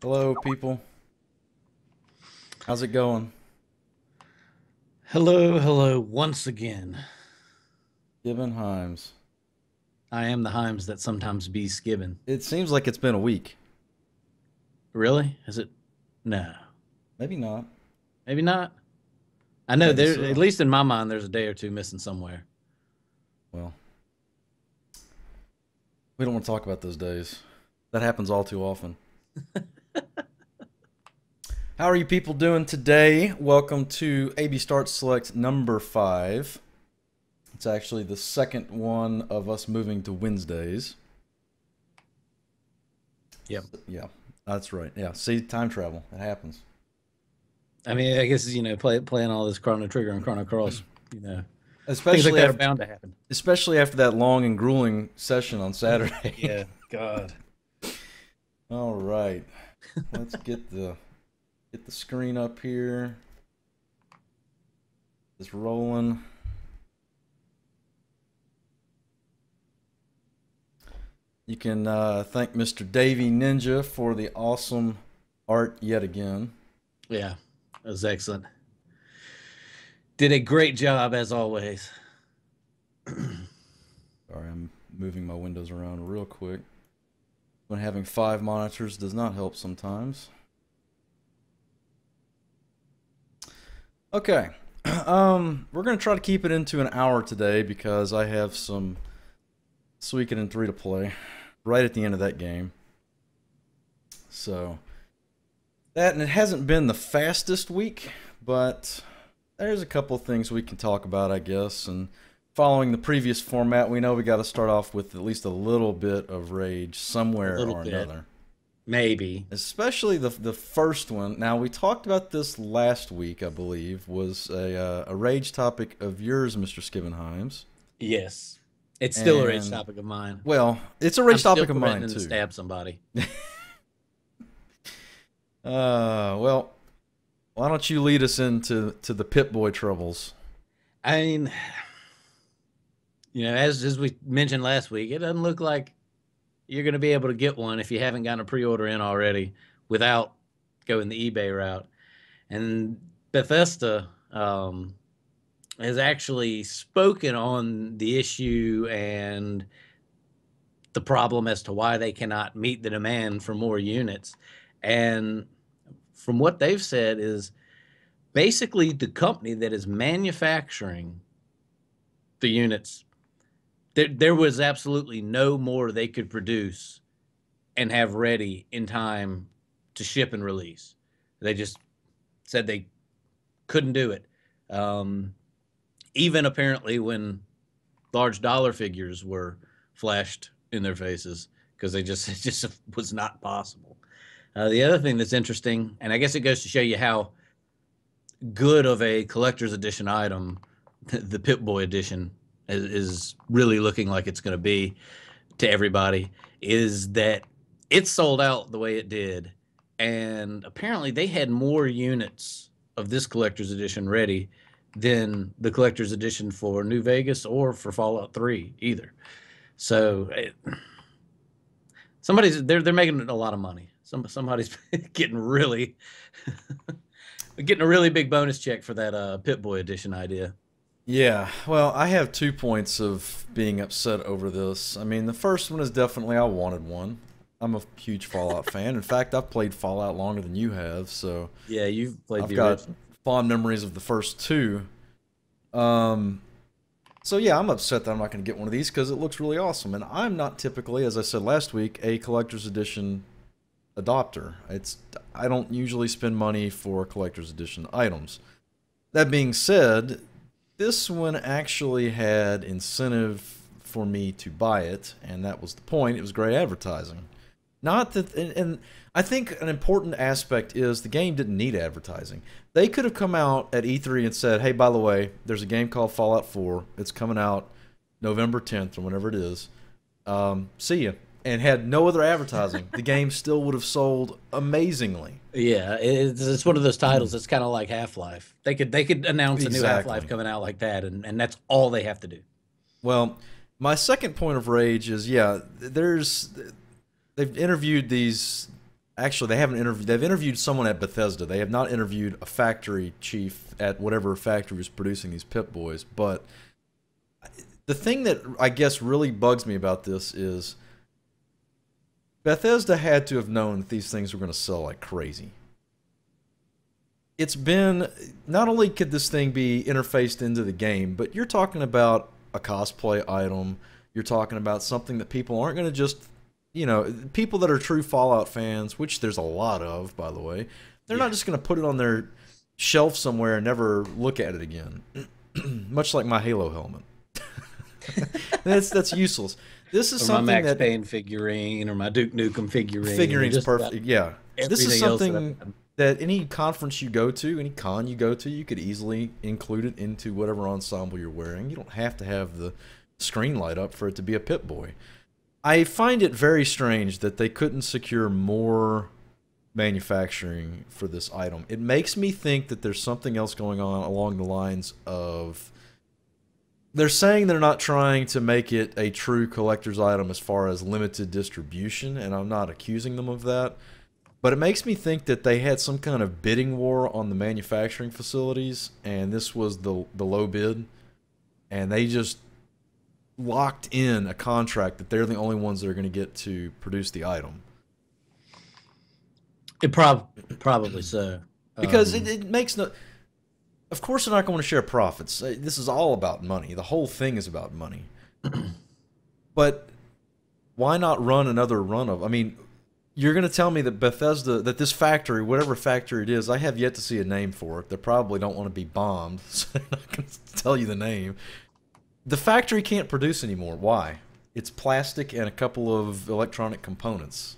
Hello, people. How's it going? Hello, hello, once again. Gibbon Himes. I am the Himes that sometimes be skibbing. It seems like it's been a week. Really? Is it? No, Maybe not. maybe not. I know Maybe there, at so. least in my mind, there's a day or two missing somewhere. Well, we don't want to talk about those days. That happens all too often. How are you people doing today? Welcome to AB Start Select number 5. It's actually the second one of us moving to Wednesdays. Yep. Yeah, that's right. Yeah, see, time travel. It happens. I mean, I guess playing all this Chrono Trigger and Chrono Cross. Things like Especially that are after, bound to happen. especially after that long and grueling session on Saturday. Yeah. God. All right. Let's get the screen up here. It's rolling. You can thank Mr. Davey Ninja for the awesome art yet again. Yeah, that was excellent. Did a great job as always. Sorry, I'm moving my windows around real quick. When having 5 monitors does not help sometimes. Okay. We're going to try to keep it into an hour today because I have some Suikoden 3 to play right at the end of that game. So, and it hasn't been the fastest week, but there's a couple of things we can talk about, I guess. And following the previous format, we know we got to start off with at least a little bit of rage A somewhere little or bit, another. maybe. Especially the first one. Now, we talked about this last week, I believe, was a rage topic of yours, Mr. Skibbenheims. Yes, it's still a rich And, topic of mine. well, it's a I'm rage still topic of mine, threatening to too. stab somebody. Well, why don't you lead us into the Pip-Boy troubles? I mean, as we mentioned last week, it doesn't look like you're going to be able to get one if you haven't gotten a pre-order in already without going the eBay route. And Bethesda has actually spoken on the issue and the problem as to why they cannot meet the demand for more units. And from what they've said is basically the company that is manufacturing the units, there was absolutely no more they could produce and have ready in time to ship and release. They just said they couldn't do it. Um, Even apparently when large dollar figures were flashed in their faces because it just was not possible. The other thing that's interesting, and I guess it goes to show you how good of a collector's edition item the Pip Boy edition is really looking like it's going to be to everybody, is that it sold out the way it did. And apparently they had more units of this collector's edition ready than the collector's edition for New Vegas or for Fallout 3 either. So they're making a lot of money. Somebody's getting really getting a really big bonus check for that Pit Boy edition idea. Yeah, well, I have 2 points of being upset over this. I mean, the first one is definitely I wanted one. I'm a huge Fallout fan. In fact, I've played Fallout longer than you have, so Yeah, you've played I've the got original. fond memories of the first two. Um, so yeah, I'm upset that I'm not going to get one of these because it looks really awesome. And I'm not typically, as I said last week, a collector's edition adopter. I don't usually spend money for collector's edition items. That being said, this one actually had incentive for me to buy it, and that was the point. It was great advertising. Not that, and I think an important aspect is the game didn't need advertising. They could have come out at E3 and said, "Hey, by the way, there's a game called Fallout 4. It's coming out November 10th or whenever it is. See ya." And had no other advertising. The game still would have sold amazingly. Yeah, it's one of those titles that's kind of like Half Life. They could announce a new Half Life Exactly. coming out like that, and that's all they have to do. Well, my second point of rage is, yeah, they've interviewed these Actually, they haven't interviewed. They've interviewed someone at Bethesda. They have not interviewed a factory chief at whatever factory was producing these Pip-Boys. But the thing that I guess really bugs me about this is Bethesda had to have known that these things were going to sell like crazy. It's been, not only could this thing be interfaced into the game, but you're talking about a cosplay item. You're talking about something that people aren't going to just, you know, people that are true Fallout fans, which there's a lot of, by the way, they're not just going to put it on their shelf somewhere and never look at it again. Much like my Halo helmet. That's useless. This is or something my Max that Payne figurine or my Duke Nukem figurine. figurine's perfect. Yeah, this is Everything else something that any conference you go to, any con you go to, you could easily include it into whatever ensemble you're wearing. You don't have to have the screen light up for it to be a Pip-Boy. I find it very strange that they couldn't secure more manufacturing for this item. It makes me think that there's something else going on along the lines of, they're saying they're not trying to make it a true collector's item as far as limited distribution, and I'm not accusing them of that. But it makes me think that they had some kind of bidding war on the manufacturing facilities, and this was the low bid, and they just locked in a contract that they're the only ones that are going to get to produce the item. It probably so. Because it makes no... Of course they're not going to share profits. This is all about money. The whole thing is about money. But why not run another run of... I mean, you're going to tell me that Bethesda, that this factory, whatever factory it is, I have yet to see a name for it. They probably don't want to be bombed, so they're not going to tell you the name. The factory can't produce anymore. Why? It's plastic and a couple of electronic components.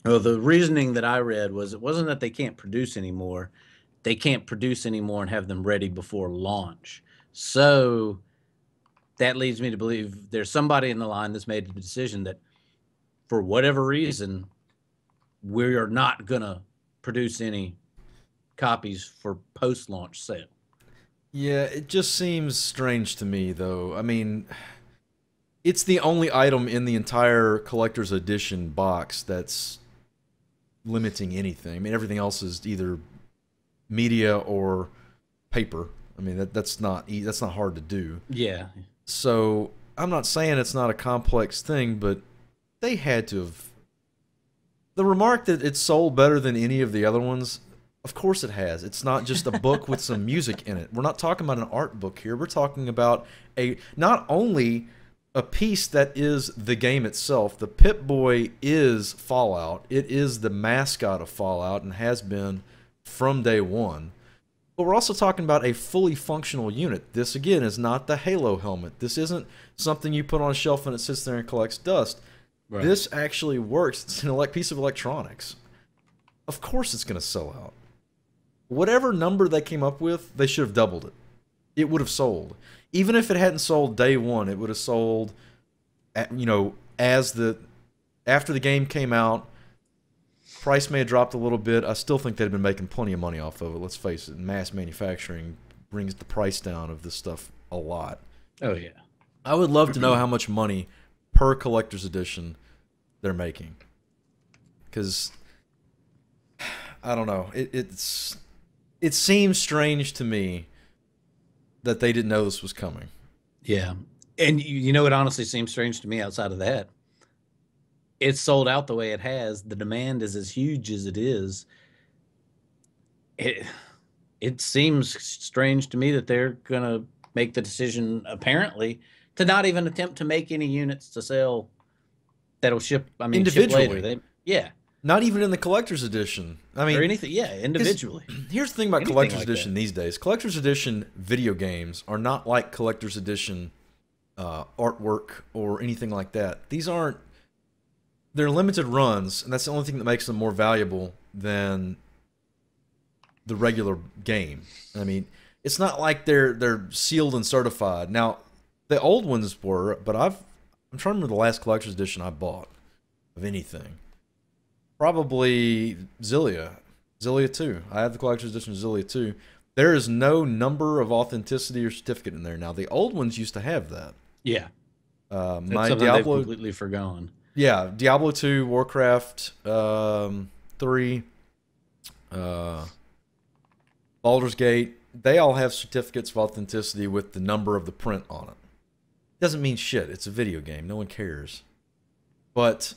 Well, the reasoning that I read was it wasn't that they can't produce anymore. They can't produce anymore and have them ready before launch. So that leads me to believe there's somebody in the line that's made the decision that for whatever reason, we are not going to produce any copies for post-launch sale. Yeah, it just seems strange to me, though. I mean, it's the only item in the entire collector's edition box that's limiting anything. I mean, everything else is either media or paper. I mean, that's not hard to do. Yeah. So I'm not saying it's not a complex thing, but they had to have. The remark that it's sold better than any of the other ones, of course it has. It's not just a book with some music in it. We're not talking about an art book here. We're talking about not only a piece that is the game itself. The Pip-Boy is Fallout. It is the mascot of Fallout and has been from day one. But we're also talking about a fully functional unit. This, again, is not the Halo helmet. This isn't something you put on a shelf and it sits there and collects dust. Right. This actually works. It's an piece of electronics. Of course it's going to sell out. Whatever number they came up with, they should have doubled it. It would have sold. Even if it hadn't sold day one, it would have sold, after the game came out. Price may have dropped a little bit. I still think they'd have been making plenty of money off of it. Let's face it, mass manufacturing brings the price down of this stuff a lot. Oh, yeah. I would love to know how much money per collector's edition they're making. Because, I don't know. It seems strange to me that they didn't know this was coming. Yeah. And you know, it honestly seems strange to me outside of that. It's sold out the way it has. The demand is as huge as it is. It seems strange to me that they're going to make the decision, apparently, to not even attempt to make any units to sell that'll ship, individually. Ship later. Yeah. Not even in the collector's edition. I mean, or anything, yeah, individually. Here's the thing about collector's edition these days. Collector's edition video games are not like collector's edition artwork or anything like that. They're limited runs, and that's the only thing that makes them more valuable than the regular game. I mean, it's not like they're sealed and certified. Now, the old ones were, but I'm trying to remember the last collector's edition I bought of anything. Probably Zillia 2. I have the collector's edition of Zillia 2. There is no number of authenticity or certificate in there now. The old ones used to have that. Yeah. My Diablo, they've completely forgone. Yeah, Diablo 2, Warcraft, 3, Baldur's Gate, they all have certificates of authenticity with the number of the print on it. Doesn't mean shit. It's a video game. No one cares. But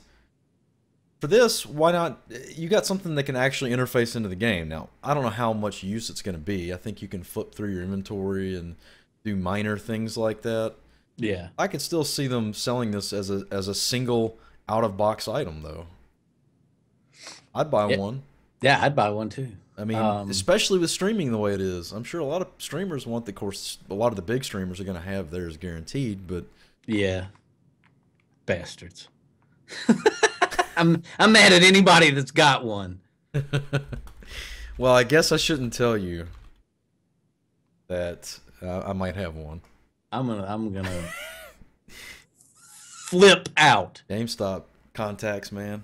for this, why not? You got something that can actually interface into the game. Now, I don't know how much use it's going to be. I think you can flip through your inventory and do minor things like that. Yeah. I could still see them selling this as a single out-of-box item, though. I'd buy one. Yeah, I'd buy one too. I mean, especially with streaming the way it is. I'm sure a lot of streamers want the course. A lot of the big streamers are going to have theirs guaranteed, but yeah, bastards. I'm mad at anybody that's got one. Well, I guess I shouldn't tell you that I might have one. I'm gonna flip out. GameStop contacts, man.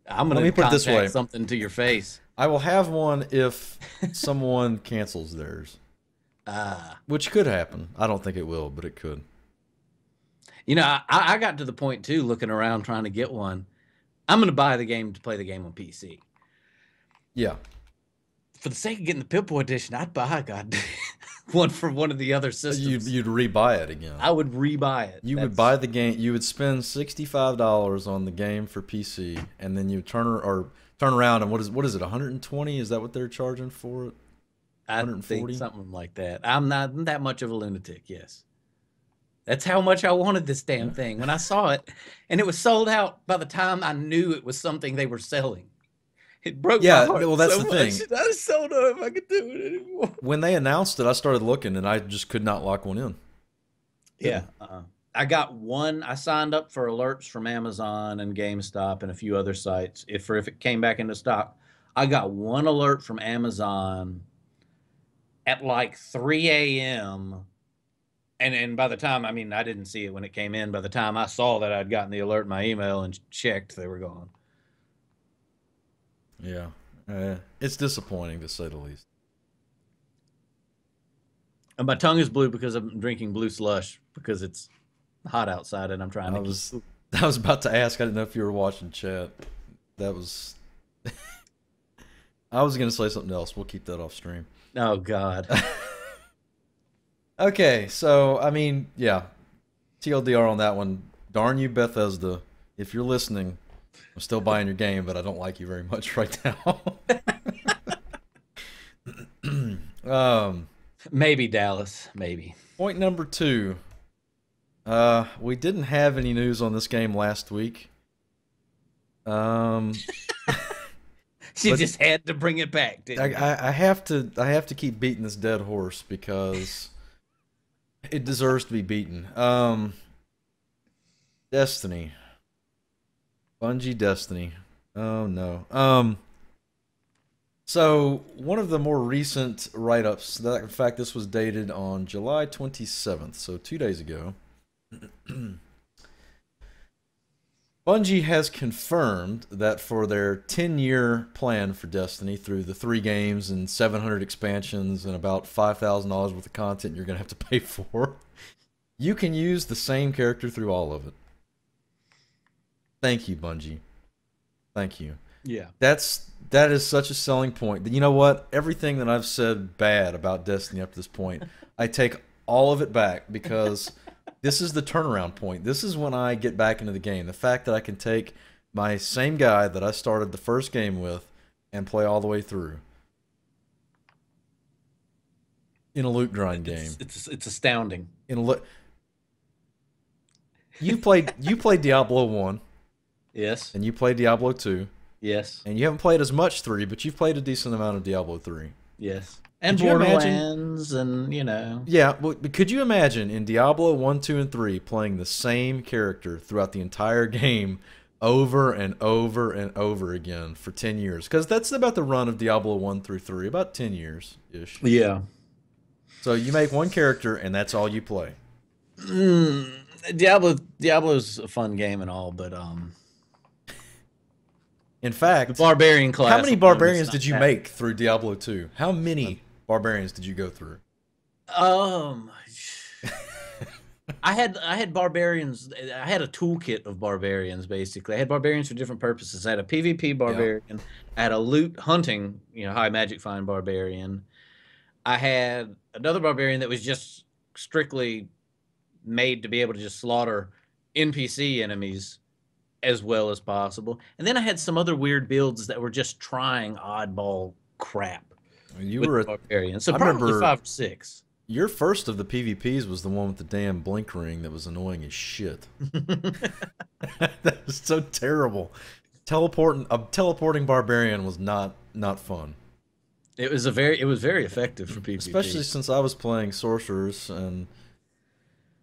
I'm gonna Let me put it this way. Something to your face. I will have one if someone cancels theirs. Which could happen. I don't think it will, but it could. You know, I got to the point too, looking around trying to get one. I'm gonna buy the game to play the game on PC. Yeah. For the sake of getting the Pip-Boy edition, I'd buy one from one of the other systems. You'd rebuy it again. I would rebuy it. You would buy the game. You would spend $65 on the game for PC, and then you turn around and what is it? 120? Is that what they're charging for it? 140? I think something like that. I'm not that much of a lunatic. Yes, that's how much I wanted this damn thing when I saw it, and it was sold out by the time I knew it was something they were selling. It broke my heart. Well, that's the thing. I just don't know if I could do it anymore. When they announced it, I started looking, and I just could not lock one in. Yeah. I got one. I signed up for alerts from Amazon and GameStop and a few other sites if it came back into stock. I got one alert from Amazon at like 3 a.m. And by the time, I mean, I didn't see it when it came in. By the time I saw that I'd gotten the alert in my email and checked, they were gone. Yeah. It's disappointing, to say the least. And my tongue is blue because I'm drinking blue slush because it's hot outside and I'm trying to I was about to ask. I didn't know if you were watching chat. That was... I was going to say something else. We'll keep that off stream. Oh, God. Okay, so, I mean, yeah. TLDR on that one. Darn you, Bethesda. If you're listening, I'm still buying your game, but I don't like you very much right now. Maybe, Dallas. Maybe. Point number 2. We didn't have any news on this game last week. She just had to bring it back, didn't I have to keep beating this dead horse because it deserves to be beaten. Destiny. Bungie Destiny. Oh no. So one of the more recent write-ups, in fact this was dated on July 27th, so 2 days ago. Bungie has confirmed that for their 10-year plan for Destiny, through the 3 games and 700 expansions and about $5,000 worth of content you're going to have to pay for, you can use the same character through all of it. Thank you, Bungie. Thank you. Yeah. That is such a selling point. You know what? Everything that I've said bad about Destiny up to this point, I take all of it back because this is the turnaround point. This is when I get back into the game. The fact that I can take my same guy that I started the first game with and play all the way through in a loot grind game. It's astounding. You played Diablo 1. Yes. And you played Diablo 2. Yes. And you haven't played as much 3, but you've played a decent amount of Diablo 3. Yes. And Borderlands and, you know. Yeah, but could you imagine in Diablo 1, 2, and 3 playing the same character throughout the entire game over and over and over again for 10 years? Because that's about the run of Diablo 1 through 3, about 10 years-ish. Yeah. So you make one character and that's all you play. Diablo's a fun game and all, but in fact, the barbarian class. How many barbarians did you make through Diablo 2? How many barbarians did you go through? I had barbarians. I had a toolkit of barbarians basically. I had barbarians for different purposes. I had a PvP Yeah. barbarian. I had a loot hunting, high magic find barbarian. I had another barbarian that was just strictly made to be able to just slaughter NPC enemies as well as possible. And then I had some other weird builds that were just trying oddball crap You with were the barbarian. So I probably remember 5 or 6. your first of the PvPs was the one with the damn blink ring that was annoying as shit. That was so terrible. Teleporting a teleporting barbarian was not fun. It was very effective for Especially PvP. since I was playing sorcerers and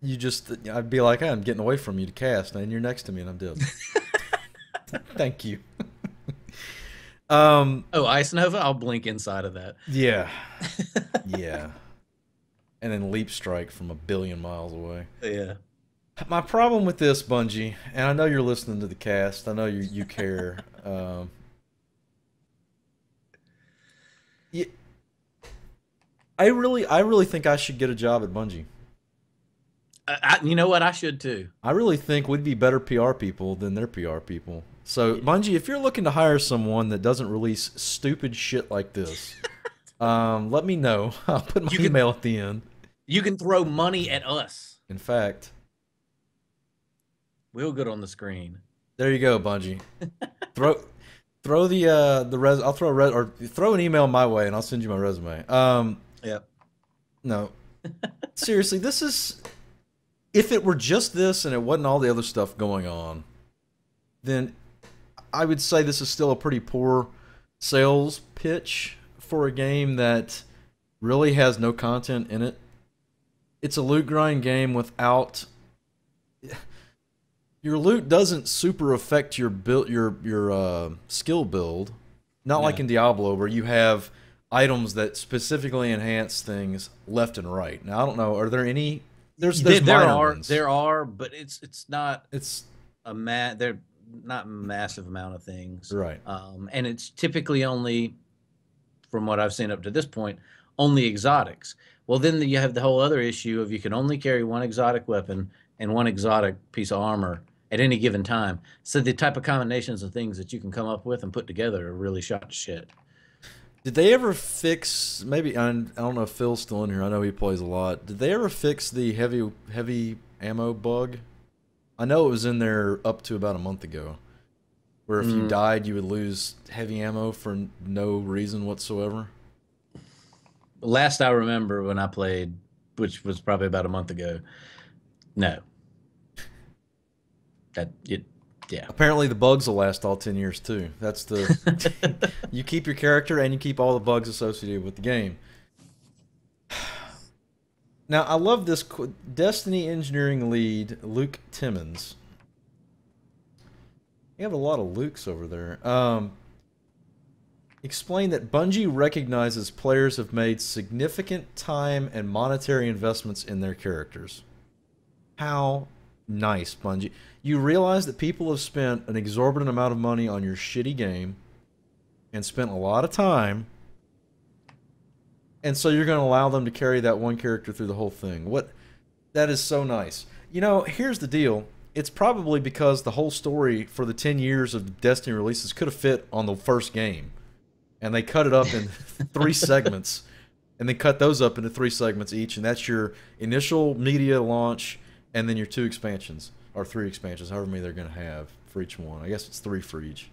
I'd be like, hey, I'm getting away from you to cast, and you're next to me and I'm dead. Thank you. Oh, Ice Nova, I'll blink inside of that. Yeah. Yeah. And then leap strike from a billion miles away. Yeah. My problem with this, Bungie, and I know you're listening to the cast, I know you care. Yeah, I really think I should get a job at Bungie. You know what? I should too. I really think we'd be better PR people than their PR people. So, Yeah. Bungie, if you're looking to hire someone that doesn't release stupid shit like this, let me know. I'll put my You can email at the end. you can throw money at us. In fact, We'll get on the screen. there you go, Bungie. Throw the res. I'll throw a res or throw an email my way, and I'll send you my resume. Yep. No, seriously, this is. If it were just this and it wasn't all the other stuff going on, then I would say this is still a pretty poor sales pitch for a game that really has no content in it. It's a loot grind game without your loot doesn't super affect your build your skill build. Not like No. in Diablo where you have items that specifically enhance things left and right. Now I don't know, are there any there's There minor are ones. there are, but it's not It's they're not massive amount of things. right. And it's typically only, from what I've seen up to this point, only exotics. Well, then you have the whole other issue of you can only carry one exotic weapon and one exotic piece of armor at any given time. So the type of combinations of things that you can come up with and put together are really shot to shit. Did they ever fix? Maybe I don't know if Phil's still in here. I know he plays a lot. Did they ever fix the heavy ammo bug? I know it was in there up to about a month ago, where if you Mm, died, you would lose heavy ammo for no reason whatsoever. Last I remember when I played, which was probably about a month ago, no, yeah. Apparently, the bugs will last all 10 years too. That's the you keep your character and you keep all the bugs associated with the game. Now, I love this Destiny engineering lead, Luke Timmons. You have a lot of Lukes over there. Explained that Bungie recognizes players have made significant time and monetary investments in their characters. How nice, Bungie. You realize that people have spent an exorbitant amount of money on your shitty game and spent a lot of time, and so you're going to allow them to carry that one character through the whole thing. That is so nice. You know, here's the deal. It's probably because the whole story for the 10 years of Destiny releases could have fit on the first game. And they cut it up in 3 segments, and they cut those up into 3 segments each, and that's your initial media launch, and then your 2 expansions, or 3 expansions, however many they're going to have for each one. I guess it's 3 for each.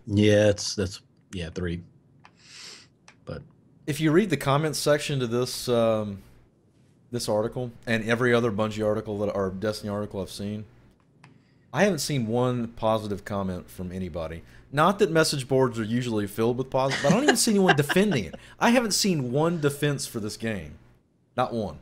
Yeah, that's 3. But If you read the comments section to this article, and every other Bungie article or Destiny article I've seen, I haven't seen one positive comment from anybody. Not that message boards are usually filled with positive, but I don't even see anyone defending it. I haven't seen one defense for this game. Not one.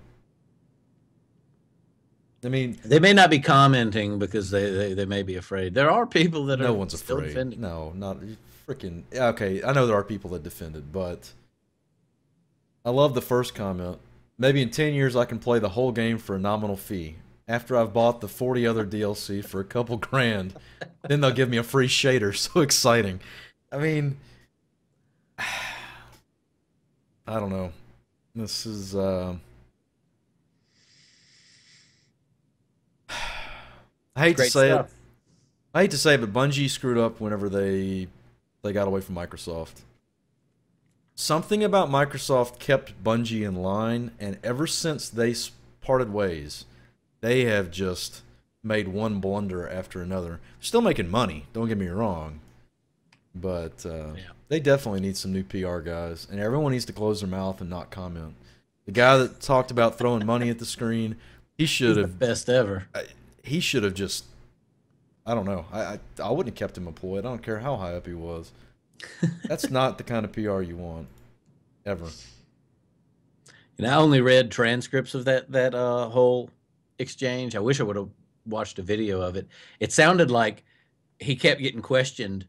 I mean, they may not be commenting because they may be afraid. There are people that no are one's still afraid. defending. No, not freaking. Okay, I know there are people that defend it, but I love the first comment. Maybe in 10 years I can play the whole game for a nominal fee. After I've bought the 40 other DLC for a couple grand, then they'll give me a free shader. So exciting. I mean, I don't know. This is I hate to Great say it. stuff. I hate to say it, but Bungie screwed up whenever they got away from Microsoft. Something about Microsoft kept Bungie in line, and ever since they parted ways, they have just made one blunder after another. Still making money, don't get me wrong, but Yeah. they definitely need some new PR guys, and everyone needs to close their mouth and not comment. The guy that talked about throwing money at the screen, he should He's the have. best ever. He should have just. I don't know. I wouldn't have kept him employed. I don't care how high up he was. That's not the kind of PR you want, ever. And I only read transcripts of that whole exchange. I wish I would have watched a video of it. It sounded like he kept getting questioned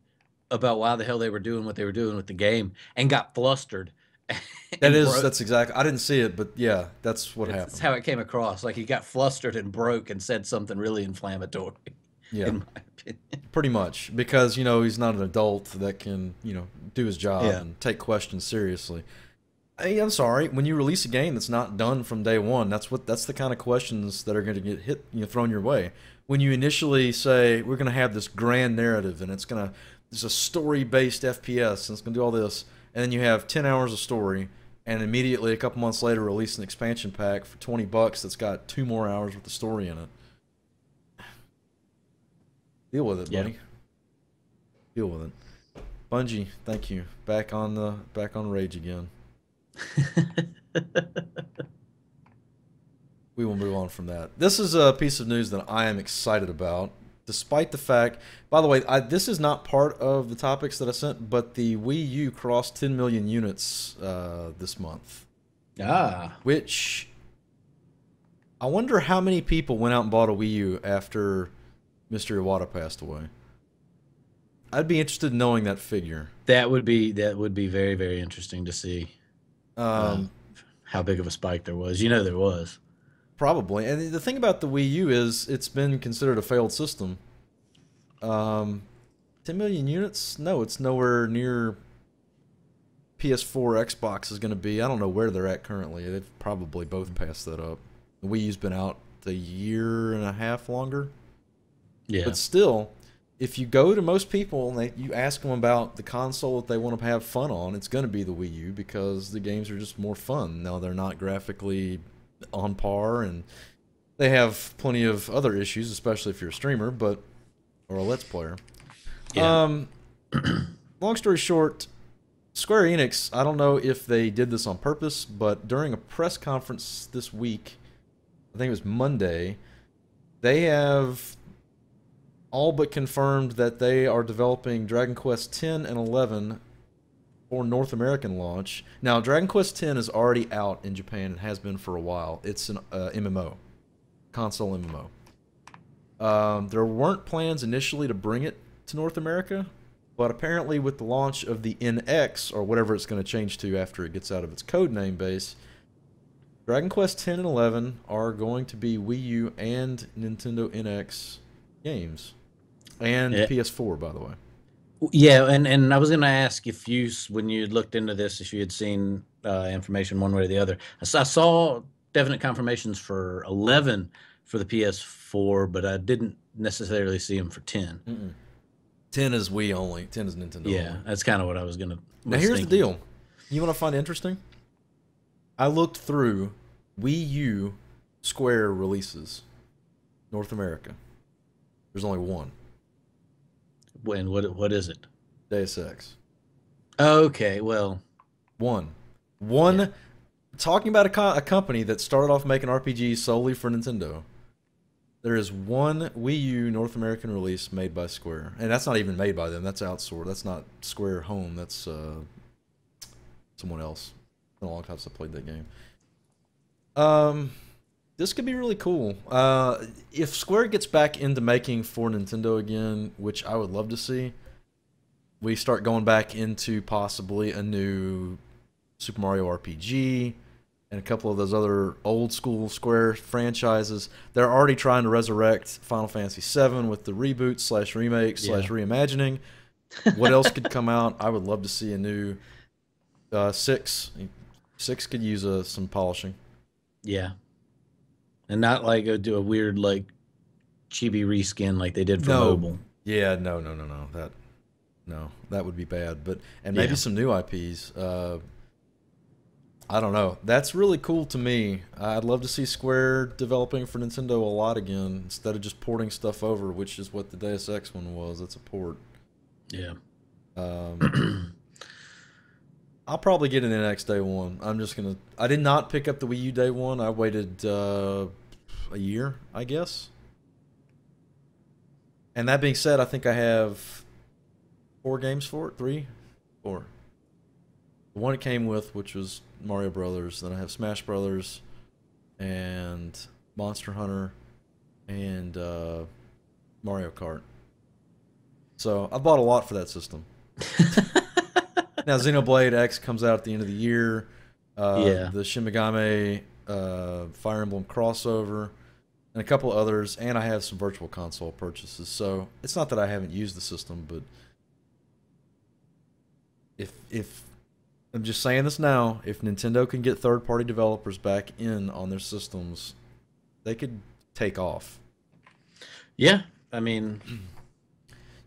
about why the hell they were doing what they were doing with the game and got flustered That and is, broke. that's exactly. I didn't see it, but yeah, that's what That's happened. how it came across. Like he got flustered and broke and said something really inflammatory, Yeah, in my opinion. pretty much because he's not an adult that can do his job Yeah. and take questions seriously. I'm sorry. When you release a game that's not done from day one, that's the kind of questions that are going to get thrown your way. When you initially say we're going to have this grand narrative and it's a story-based FPS and it's going to do all this, and then you have 10 hours of story, and immediately a couple months later release an expansion pack for $20 that's got 2 more hours with the story in it. Deal with it, Yeah. buddy. Deal with it. Bungie, thank you. Back on Rage again. We will move on from that. This is a piece of news that I am excited about, despite the fact. By the way, this is not part of the topics that I sent, but the Wii U crossed 10 million units this month, Ah, which I wonder how many people went out and bought a Wii U after Mr. Iwata passed away. I'd be interested in knowing that figure. that would be very, very interesting to see how big of a spike there was. You know, there was. Probably. And the thing about the Wii U is it's been considered a failed system. 10 million units? No, it's nowhere near PS4 or Xbox is going to be. I don't know where they're at currently. They've probably both passed that up. The Wii U's been out a year and a half longer. Yeah. But still, if you go to most people and you ask them about the console that they want to have fun on, it's going to be the Wii U because the games are just more fun. Now, they're not graphically on par, and they have plenty of other issues, especially if you're a streamer, or a Let's Player. Yeah. Long story short, Square Enix, I don't know if they did this on purpose, but during a press conference this week, I think it was Monday, they have all but confirmed that they are developing Dragon Quest X and 11 for North American launch. Now, Dragon Quest X is already out in Japan and has been for a while. It's an MMO, console MMO. There weren't plans initially to bring it to North America, but apparently with the launch of the NX, or whatever it's going to change to after it gets out of its codename base, Dragon Quest X and 11 are going to be Wii U and Nintendo NX games. And PS4, by the way. Yeah, and I was going to ask if when you looked into this, if you had seen information one way or the other. I saw definite confirmations for 11 for the PS4, but I didn't necessarily see them for 10. 10 is Wii only. 10 is Nintendo Yeah, only. that's kind of what I was going to. Now, here's the deal. You want to find interesting? I looked through Wii U Square releases, North America. There's only one. When what is it? Deus Ex. Okay, well, One. Yeah. Talking about a company that started off making RPGs solely for Nintendo. There is one Wii U North American release made by Square, and that's not even made by them. That's outsourced. That's not Square Home. That's someone else. It's been a long time since I played that game. This could be really cool. If Square gets back into making for Nintendo again, which I would love to see, we start going back into possibly a new Super Mario RPG and a couple of those other old school Square franchises. They're already trying to resurrect Final Fantasy VII with the reboot / remake / reimagining. What else could come out? I would love to see a new 6. 6 could use some polishing. yeah, and not like do a weird like chibi reskin like they did for No. mobile. Yeah, no, no, no, no. That would be bad. But and maybe Yeah. some new IPs. I don't know. That's really cool to me. I'd love to see Square developing for Nintendo a lot again instead of just porting stuff over, which is what the Deus Ex one was. It's a port. Yeah. Um, I'll probably get an NX day one. I'm just gonna. I did not pick up the Wii U day one. I waited a year, I guess. And that being said, I think I have 4 games for it. 3, 4. The one it came with, which was Mario Brothers. Then I have Smash Brothers, and Monster Hunter, and Mario Kart. So I bought a lot for that system. Now Xenoblade X comes out at the end of the year. Yeah. The Shin Megami Fire Emblem crossover, and a couple others, and I have some Virtual Console purchases. So it's not that I haven't used the system, but if I'm just saying this now, if Nintendo can get third-party developers back in on their systems, they could take off. Yeah. I mean,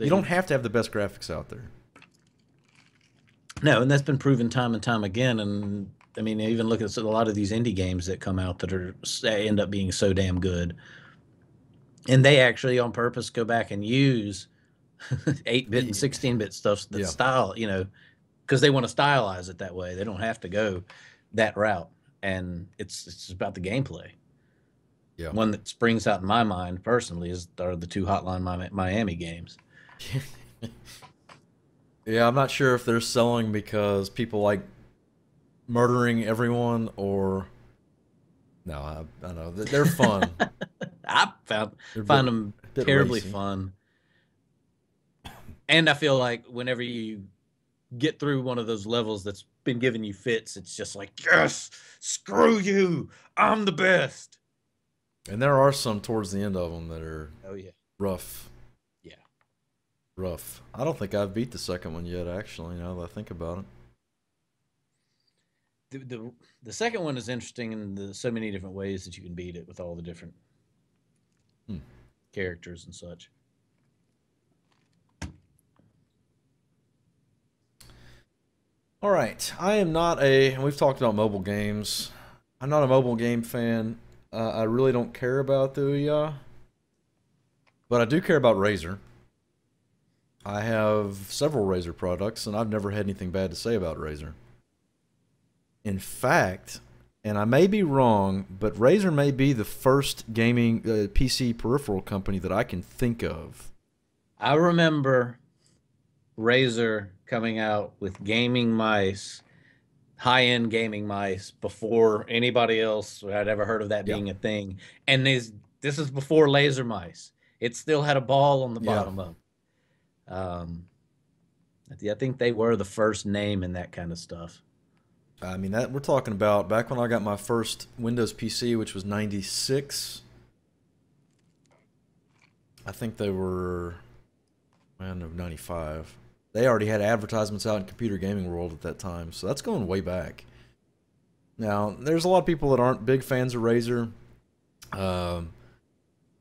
You don't have to have the best graphics out there. No, and that's been proven time and time again. And I mean, even look at a lot of these indie games that come out that end up being so damn good, and they actually on purpose go back and use 8-bit and 16-bit stuff that style, because they want to stylize it that way. They don't have to go that route, and it's about the gameplay. Yeah. One that springs out in my mind personally are the 2 Hotline Miami games. Yeah, I'm not sure if they're selling because people like murdering everyone or... No, I know. They're fun. I find them terribly racy. fun. And I feel like whenever you get through one of those levels that's been giving you fits, it's just like, yes, screw you. I'm the best. And there are some towards the end of them that are rough. Yeah. Rough. I don't think I've beat the second one yet, actually, now that I think about it. The second one is interesting in so many different ways that you can beat it with all the different characters and such. All right. I am not and we've talked about mobile games. I'm not a mobile game fan. I really don't care about the Ouya. But I do care about Razer. I have several Razer products, and I've never had anything bad to say about Razer. In fact, and I may be wrong, but Razer may be the first gaming PC peripheral company that I can think of. I remember Razer coming out with gaming mice, high-end gaming mice, before anybody else had ever heard of that being a thing. And this is before laser mice. It still had a ball on the bottom of it. I think they were the first name in that kind of stuff. I mean, that we're talking about back when I got my first Windows PC, which was 96. I think they were, man, of 95. They already had advertisements out in Computer Gaming World at that time, so that's going way back. Now, there's a lot of people that aren't big fans of Razer. A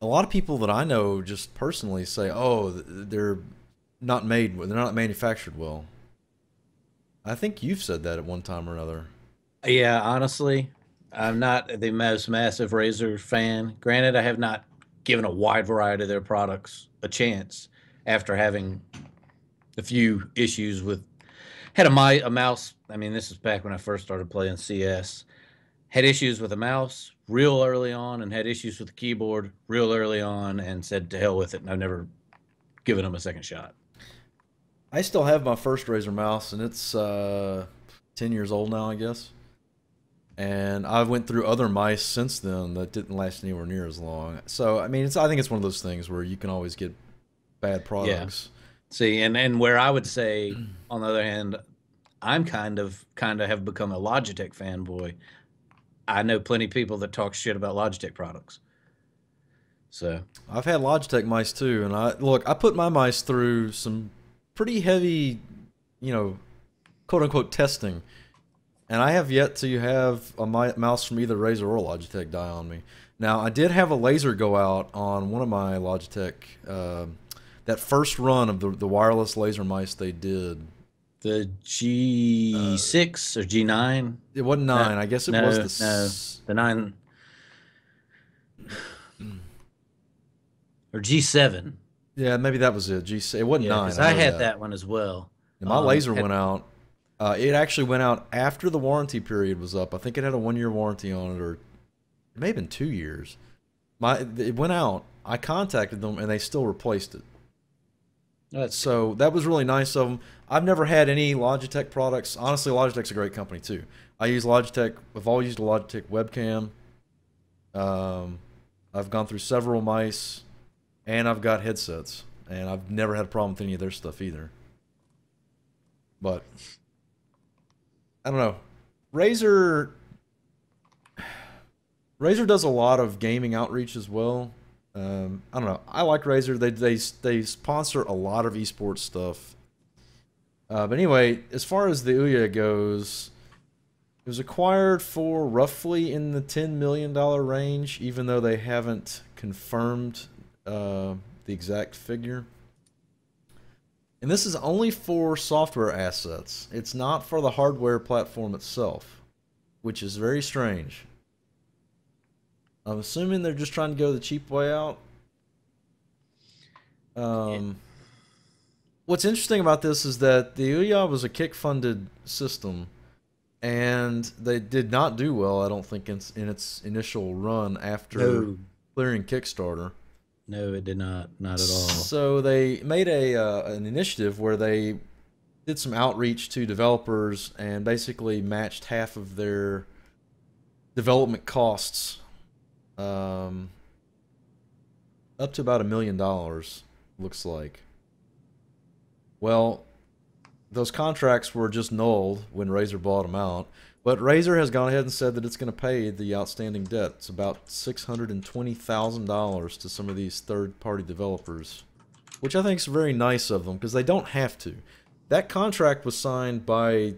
lot of people that I know just personally say, "Oh, they're not manufactured well." I think you've said that at one time or another. Yeah, honestly, I'm not the most massive Razer fan. Granted, I have not given a wide variety of their products a chance after having a few issues with... Had a mouse. I mean, this is back when I first started playing CS. Had issues with a mouse real early on, and had issues with the keyboard real early on, and said to hell with it, and I've never given them a second shot. I still have my first Razer mouse, and it's 10 years old now, I guess. And I went through other mice since then that didn't last anywhere near as long. So, I mean, I think it's one of those things where you can always get bad products. Yeah. See, and where I would say, on the other hand, I'm kind of have become a Logitech fanboy. I know plenty of people that talk shit about Logitech products. So I've had Logitech mice too, and I put my mice through some pretty heavy, quote unquote testing, and I have yet to have a mouse from either Razer or Logitech die on me. Now, I did have a laser go out on one of my Logitech. That first run of the wireless laser mice they did. The G6 or G9? It wasn't No, 9. I guess it was no, the. no. The 9 or G7. Yeah, maybe that was it. It wasn't Yeah, 9. because I I know had that. that one as well. And my laser Had- went out. It actually went out after the warranty period was up. I think it had a 1-year warranty on it, or it may have been 2 years. It went out. I contacted them, and they still replaced it. So that was really nice of them. I've never had any Logitech products. Honestly, Logitech's a great company too. I use Logitech. I've always used a Logitech webcam. I've gone through several mice, and I've got headsets, and I've never had a problem with any of their stuff either. But I don't know. Razer does a lot of gaming outreach as well. I don't know. I like Razer. They sponsor a lot of esports stuff. But anyway, as far as the Ouya goes, it was acquired for roughly in the $10 million range, even though they haven't confirmed the exact figure. And this is only for software assets. It's not for the hardware platform itself, which is very strange. I'm assuming they're just trying to go the cheap way out. What's interesting about this is that the Ouya was a kick-funded system, and they did not do well, I don't think, in its initial run after clearing Kickstarter. No, it did not. Not at all. So they made an initiative where they did some outreach to developers and basically matched half of their development costs, up to about $1 million, looks like. Well, those contracts were just nulled when Razer bought them out. But Razer has gone ahead and said that it's going to pay the outstanding debt. It's about $620,000 to some of these third-party developers, which I think is very nice of them because they don't have to. That contract was signed by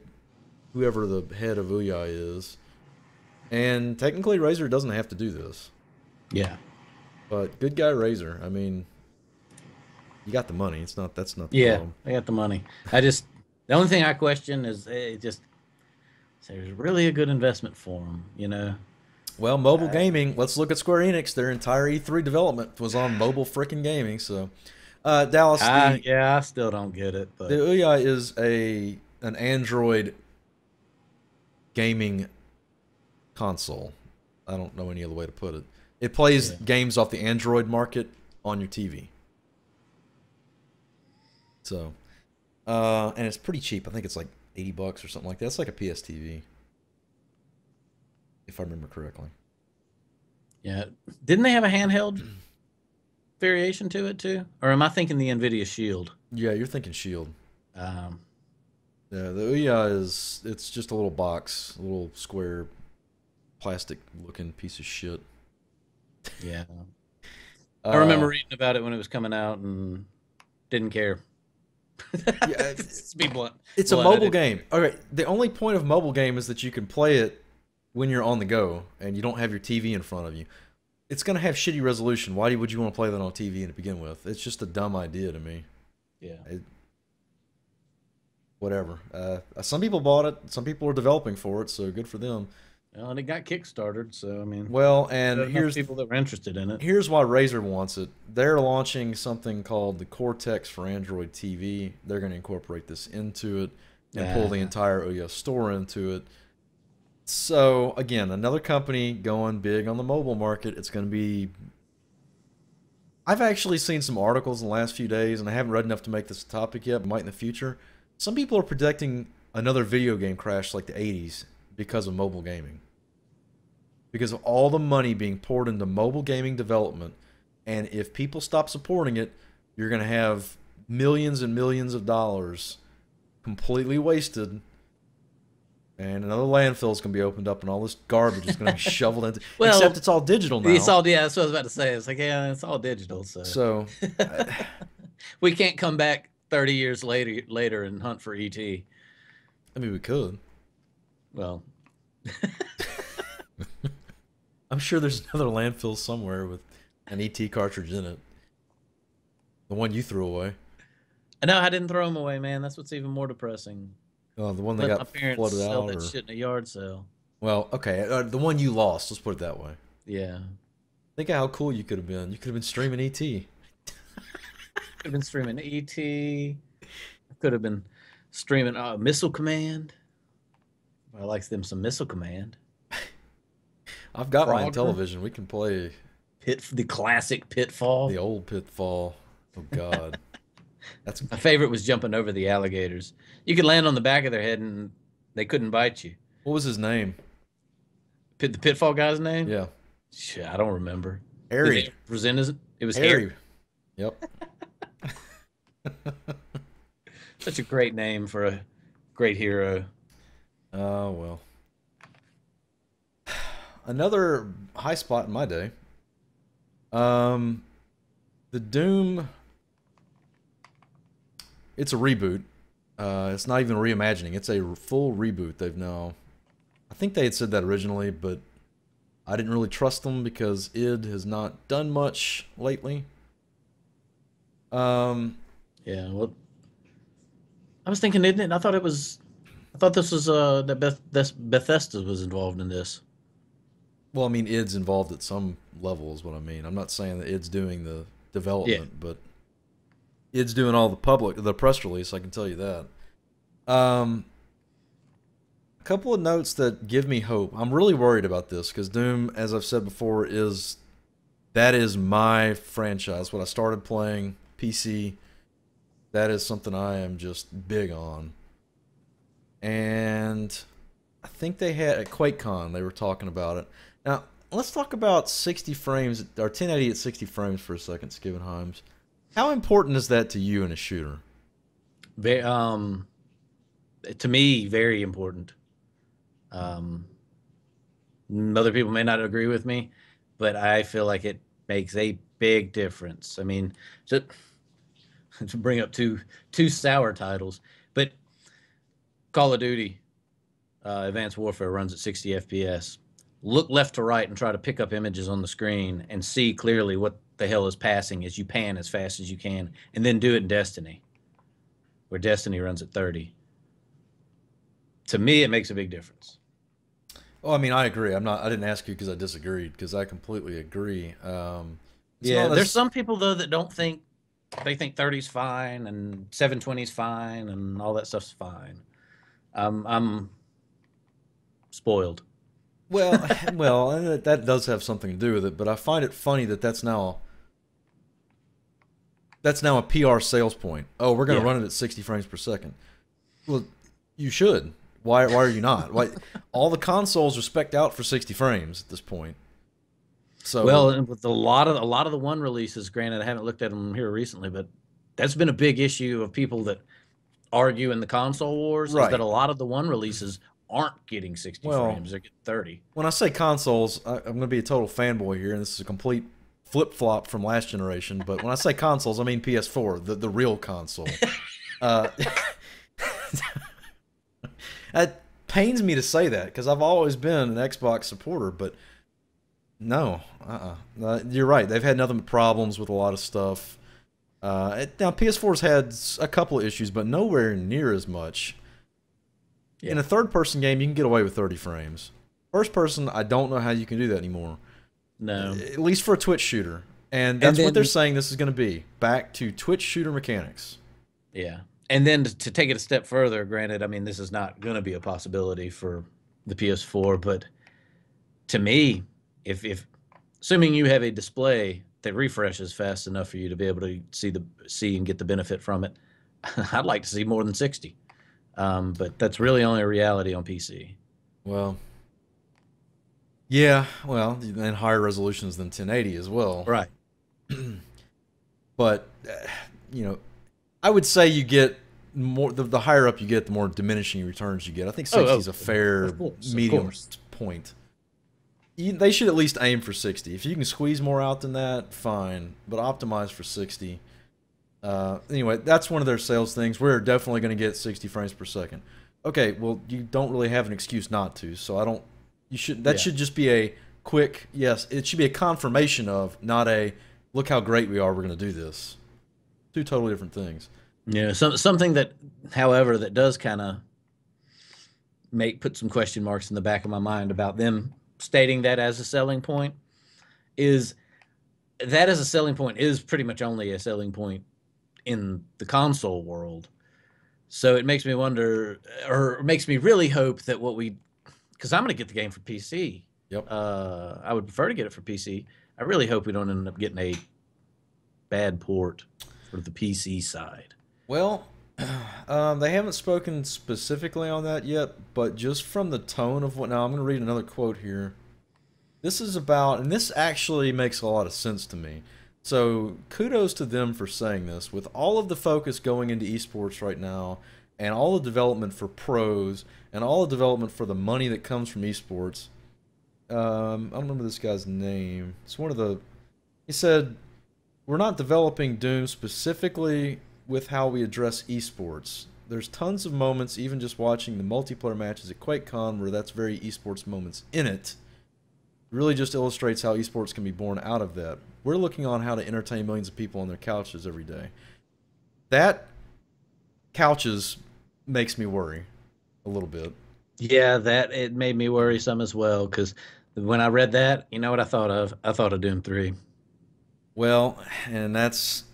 whoever the head of Ouya is, and technically Razer doesn't have to do this. Yeah. But good guy Razer. I mean, you got the money. That's not the problem. I got the money. The only thing I question is there's really a good investment for them, you know. Well, mobile gaming. Let's look at Square Enix. Their entire E3 development was on mobile freaking gaming. So, Dallas. I still don't get it. But the Ouya is an Android gaming console. I don't know any other way to put it. It plays games off the Android market on your TV. So, and it's pretty cheap. I think it's like $80 or something like that. It's like a PS TV, if I remember correctly. Yeah. Didn't they have a handheld variation to it too? Or am I thinking the NVIDIA Shield? Yeah, you're thinking Shield. Yeah, the Ouya it's just a little box, a little square, plastic-looking piece of shit. Yeah. I remember reading about it when it was coming out and didn't care. Yeah, to be blunt. It's a mobile game. Okay, the only point of mobile game is that you can play it when you're on the go and you don't have your TV in front of you. It's going to have shitty resolution. Why would you want to play that on TV to begin with? It's just a dumb idea to me. Yeah. Whatever. Some people bought it. Some people are developing for it, so good for them. Well, and it got kickstarted, so I mean. Well, and here's people that were interested in it. Here's why Razer wants it. They're launching something called the Cortex for Android TV. They're going to incorporate this into it and pull the entire Ouya store into it. So again, another company going big on the mobile market. It's going to be. I've actually seen some articles in the last few days, and I haven't read enough to make this a topic yet, but might in the future. Some people are predicting another video game crash like the 80s because of mobile gaming. Because of all the money being poured into mobile gaming development, and if people stop supporting it, you're going to have millions and millions of dollars completely wasted, and another landfill is going to be opened up, and all this garbage is going to be shoveled into. Well, except it's all digital now. It's all, yeah, that's what I was about to say. It's like, yeah, it's all digital. So we can't come back 30 years later and hunt for ET. I mean, we could. Well, I'm sure there's another landfill somewhere with an ET cartridge in it. The one you threw away. No, I didn't throw them away, man. That's what's even more depressing. Oh, the one that Let my got parents flooded sell out, that or shit in a yard sale. well, okay, the one you lost. Let's put it that way. Yeah. Think of how cool you could have been. You could have been streaming ET. Could have been streaming ET. Could have been streaming Missile Command. I like them some Missile Command. I've got mine Frogger. television. We can play The classic Pitfall. the old Pitfall. Oh God, that's My favorite was jumping over the alligators. You could land on the back of their head and they couldn't bite you. what was his name? The Pitfall guy's name? Yeah, Shit, I don't remember. Harry. Did they present as it was Harry. Harry. Yep. Such a great name for a great hero. Oh well. Another high spot in my day. The Doom. It's a reboot. It's not even a reimagining. It's a full reboot. They've now. I think they had said that originally, but I didn't really trust them because id has not done much lately. Yeah, well, I was thinking, isn't it? I thought this was that Bethesda was involved in this. Well, I mean, id's involved at some level, is what I mean. I'm not saying that id's doing the development, but id's doing all the press release. I can tell you that. A couple of notes that give me hope. I'm really worried about this because Doom, as I've said before, is my franchise. What I started playing PC. That is something I am just big on. And I think they had at QuakeCon, they were talking about it. Now, let's talk about 60 frames, or 1080 at 60 frames for a second, Skip and Himes. How important is that to you in a shooter? Very, to me, very important. Other people may not agree with me, but I feel like it makes a big difference. I mean, to bring up two sour titles, but Call of Duty Advanced Warfare runs at 60 FPS. Look left to right and try to pick up images on the screen and see clearly what the hell is passing as you pan as fast as you can, and then do it in Destiny, where Destiny runs at 30. To me, it makes a big difference. Oh, I mean, I agree. I didn't ask you because I disagreed, because I completely agree. Yeah, there's some people though that don't think they think 30's fine and 720's fine and all that stuff's fine. I'm spoiled. Well, that does have something to do with it, but I find it funny that that's now a PR sales point. Oh, we're going to run it at 60 frames per second. Well, you should. Why are you not? Why, all the consoles are spec'd out for 60 frames at this point. So well, with a lot of the One releases, granted, I haven't looked at them here recently, but that's been a big issue of people that argue in the console wars, is that a lot of the One releases aren't getting 60 frames; they're getting 30. When I say consoles, I'm going to be a total fanboy here, and this is a complete flip-flop from last generation. But when I say consoles, I mean PS4, the real console. It pains me to say that because I've always been an Xbox supporter, but no, you're right. They've had nothing but problems with a lot of stuff. Now PS4's had a couple of issues, but nowhere near as much. In a third-person game, you can get away with 30 frames. First-person, I don't know how you can do that anymore. No, at least for a Twitch shooter, and that's what they're saying. This is going to be back to Twitch shooter mechanics. Yeah. And then to take it a step further, granted, I mean, this is not going to be a possibility for the PS4, but to me, if assuming you have a display that refreshes fast enough for you to be able to see and get the benefit from it, I'd like to see more than 60. But that's really only a reality on PC. Well, yeah, well, and higher resolutions than 1080 as well. Right. But you know, I would say you get more, the higher up you get, the more diminishing returns you get. I think 60 is a fair medium point. They should at least aim for 60. If you can squeeze more out than that, fine. But optimize for 60. Anyway, that's one of their sales things. We're definitely going to get 60 frames per second. Okay, well, you don't really have an excuse not to, so I don't. You should. That should just be a quick, yes, it should be a confirmation of, not a look how great we are, we're going to do this. Two totally different things. Yeah, something that, however, that does kind of make put some question marks in the back of my mind about them stating that as a selling point is that as a selling point is pretty much only a selling point in the console world. So it makes me wonder, or makes me really hope that because I'm going to get the game for PC. Yep. I would prefer to get it for PC. I really hope we don't end up getting a bad port for the PC side. Well, they haven't spoken specifically on that yet, but just from the tone of what. Now, I'm going to read another quote here. This is about, and this actually makes a lot of sense to me. So, kudos to them for saying this. With all of the focus going into esports right now, and all the development for pros, and all the development for the money that comes from esports, I don't remember this guy's name. It's one of the. He said, "We're not developing Doom specifically with how we address esports. There's tons of moments, even just watching the multiplayer matches at QuakeCon, where that's very esports moments in it. Really just illustrates how esports can be born out of that. We're looking on how to entertain millions of people on their couches every day." That couches makes me worry a little bit. Yeah, that it made me worry some as well, because when I read that, you know what I thought of? I thought of Doom 3. Well, and that's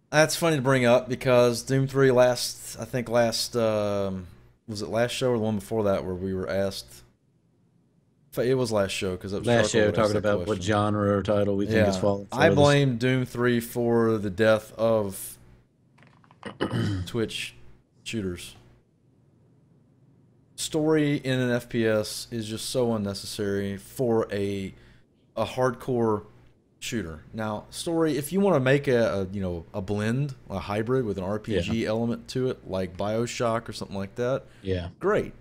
that's funny to bring up because Doom 3 last, I think last, was it last show or the one before that where we were asked? It was last show because it was Last show Charcoal that asked talking that about what question. genre or title we think is falling. I blame Doom 3 for the death of Twitch shooters. Story in an FPS is just so unnecessary for a hardcore shooter. Now, story, if you want to make a blend, a hybrid with an RPG element to it, like BioShock or something like that, Yeah. great.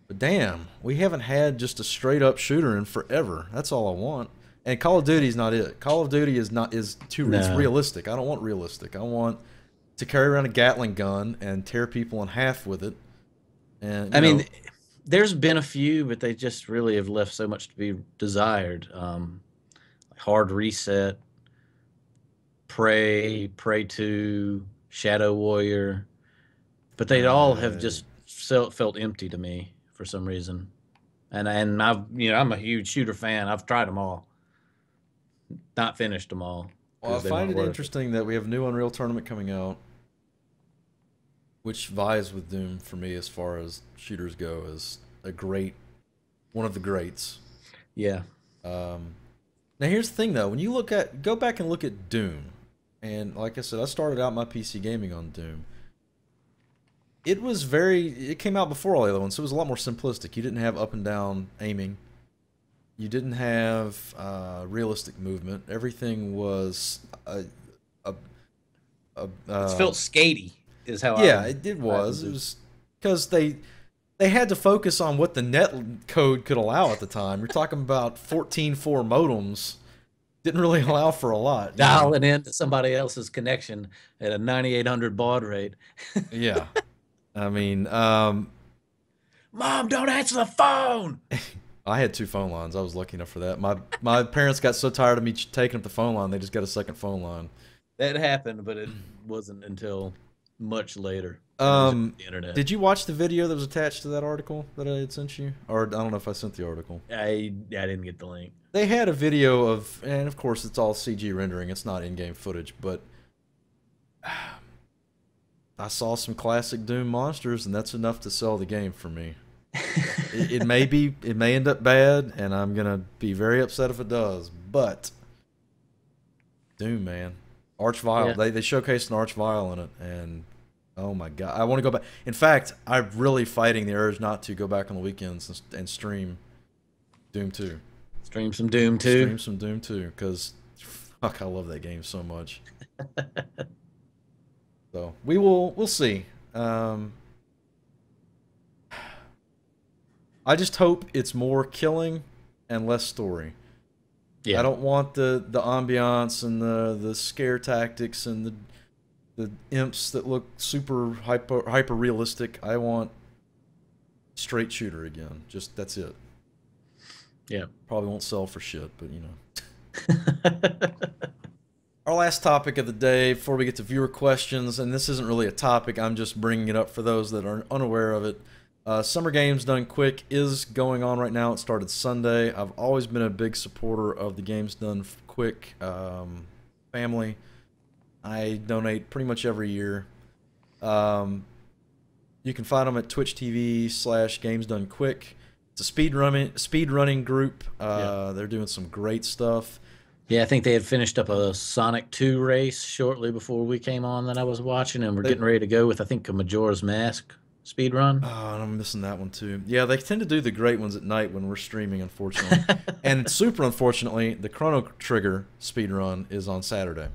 But damn, we haven't had just a straight up shooter in forever. That's all I want. And Call of Duty's not it. Call of Duty is too it's realistic. I don't want realistic. I want to carry around a Gatling gun and tear people in half with it. And I mean, there's been a few, but they just really have left so much to be desired. Hard Reset, Prey 2, Shadow Warrior, but they all have just felt empty to me for some reason. And I'm a huge shooter fan. I've tried them all, not finished them all. Well, I find it interesting that we have a new Unreal Tournament coming out, which vies with Doom for me as far as shooters go, as one of the greats. Yeah. Now here's the thing though, when you go back and look at Doom, and like I said, I started out my PC gaming on Doom. It came out before all the other ones, so it was a lot more simplistic. You didn't have up and down aiming. You didn't have realistic movement. Everything was it felt skatey, is how. Yeah, it was. It was because they had to focus on what the net code could allow at the time. You're talking about 14.4 modems. Didn't really allow for a lot. Dialing into somebody else's connection at a 9800 baud rate. Yeah. I mean, Mom, don't answer the phone. I had 2 phone lines. I was lucky enough for that. My parents got so tired of me taking up the phone line, they just got a second phone line. That happened, but it wasn't until much later. The internet. Did you watch the video that was attached to that article that I had sent you? Or I don't know if I sent the article. I didn't get the link. They had a video of, and of course it's all CG rendering. It's not in-game footage, but I saw some classic Doom monsters, and that's enough to sell the game for me. it may end up bad, and I'm gonna be very upset if it does. But Doom, man, Archvile. Yeah. They showcased an Archvile in it, and oh my god, I want to go back. In fact, I'm really fighting the urge not to go back on the weekends and stream Doom 2. Stream some Doom 2. Stream some Doom 2, because fuck, I love that game so much. So we'll see. I just hope it's more killing and less story. Yeah. I don't want the ambiance and the scare tactics and the imps that look super hyper realistic. I want straight shooter again. Just that's it. Yeah. Probably won't sell for shit, but you know. Our last topic of the day before we get to viewer questions, and this isn't really a topic, I'm just bringing it up for those that are unaware of it. Summer Games Done Quick is going on right now. It started Sunday. I've always been a big supporter of the Games Done Quick family. I donate pretty much every year. You can find them at Twitch TV/Games Done Quick. It's a speed running group. They're doing some great stuff. Yeah, I think they had finished up a Sonic 2 race shortly before we came on that I was watching, and we're getting ready to go with, I think, a Majora's Mask speed run. Oh, and I'm missing that one too. Yeah, they tend to do the great ones at night when we're streaming, unfortunately. And super unfortunately, the Chrono Trigger speed run is on Saturday.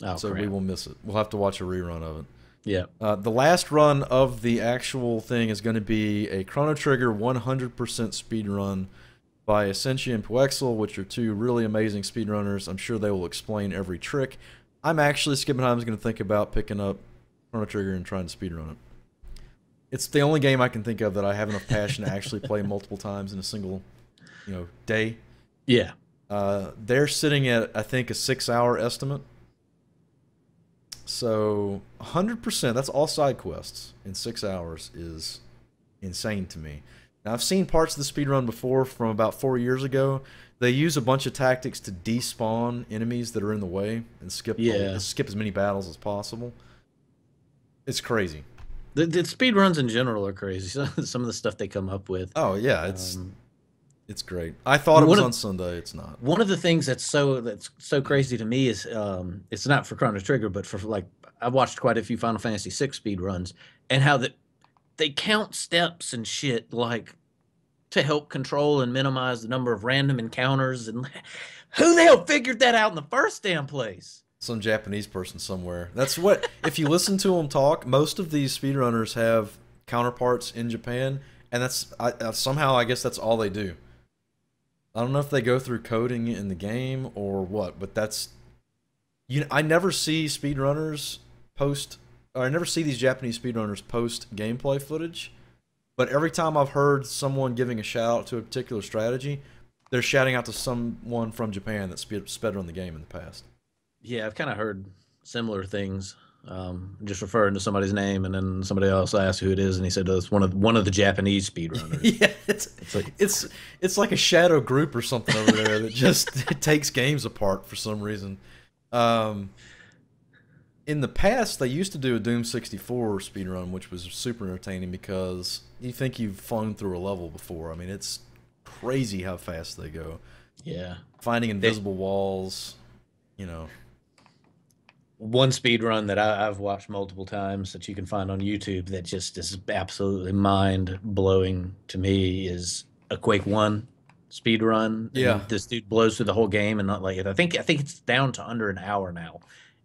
Oh, so crap. we will miss it. We'll have to watch a rerun of it. Yeah. The last run of the actual thing is going to be a Chrono Trigger 100% speed run by Essentia and Puexel, which are two really amazing speedrunners. I'm sure they will explain every trick. I'm actually, skipping times, going to think about picking up Chrono Trigger and trying to speedrun it. It's the only game I can think of that I have enough passion to actually play multiple times in a single, day. Yeah. They're sitting at, I think, a 6-hour estimate. So 100%, that's all side quests in 6 hours is insane to me. Now, I've seen parts of the speedrun before from about 4 years ago. They use a bunch of tactics to despawn enemies that are in the way and skip as many battles as possible. It's crazy. The speedruns in general are crazy. Some of the stuff they come up with. Oh, yeah, it's great. I thought it was on Sunday. It's not. One of the things that's so crazy to me is it's not for Chrono Trigger, but for I've watched quite a few Final Fantasy VI speedruns, and how they count steps and shit like to help control and minimize the number of random encounters. And who the hell figured that out in the first damn place? Some Japanese person somewhere. That's what, if you listen to them talk, most of these speedrunners have counterparts in Japan, and that's somehow I guess that's all they do. I don't know if they go through coding in the game or what, but that's, I never see speedrunners post, or I never see these Japanese speedrunners post gameplay footage, but every time I've heard someone giving a shout out to a particular strategy, they're shouting out to someone from Japan that sped run the game in the past. Yeah, I've kind of heard similar things. Just referring to somebody's name, and then somebody else asked who it is, and he said, oh, it's one of the Japanese speedrunners. Yeah, it's like a shadow group or something over there that just takes games apart for some reason. In the past, they used to do a Doom 64 speedrun, which was super entertaining because you think you've flown through a level before. I mean, it's crazy how fast they go. Yeah. Finding invisible walls, One speed run that I've watched multiple times that you can find on YouTube that just is absolutely mind-blowing to me is a Quake 1 speed run. Yeah. And this dude blows through the whole game and not like it. I think it's down to under an hour now.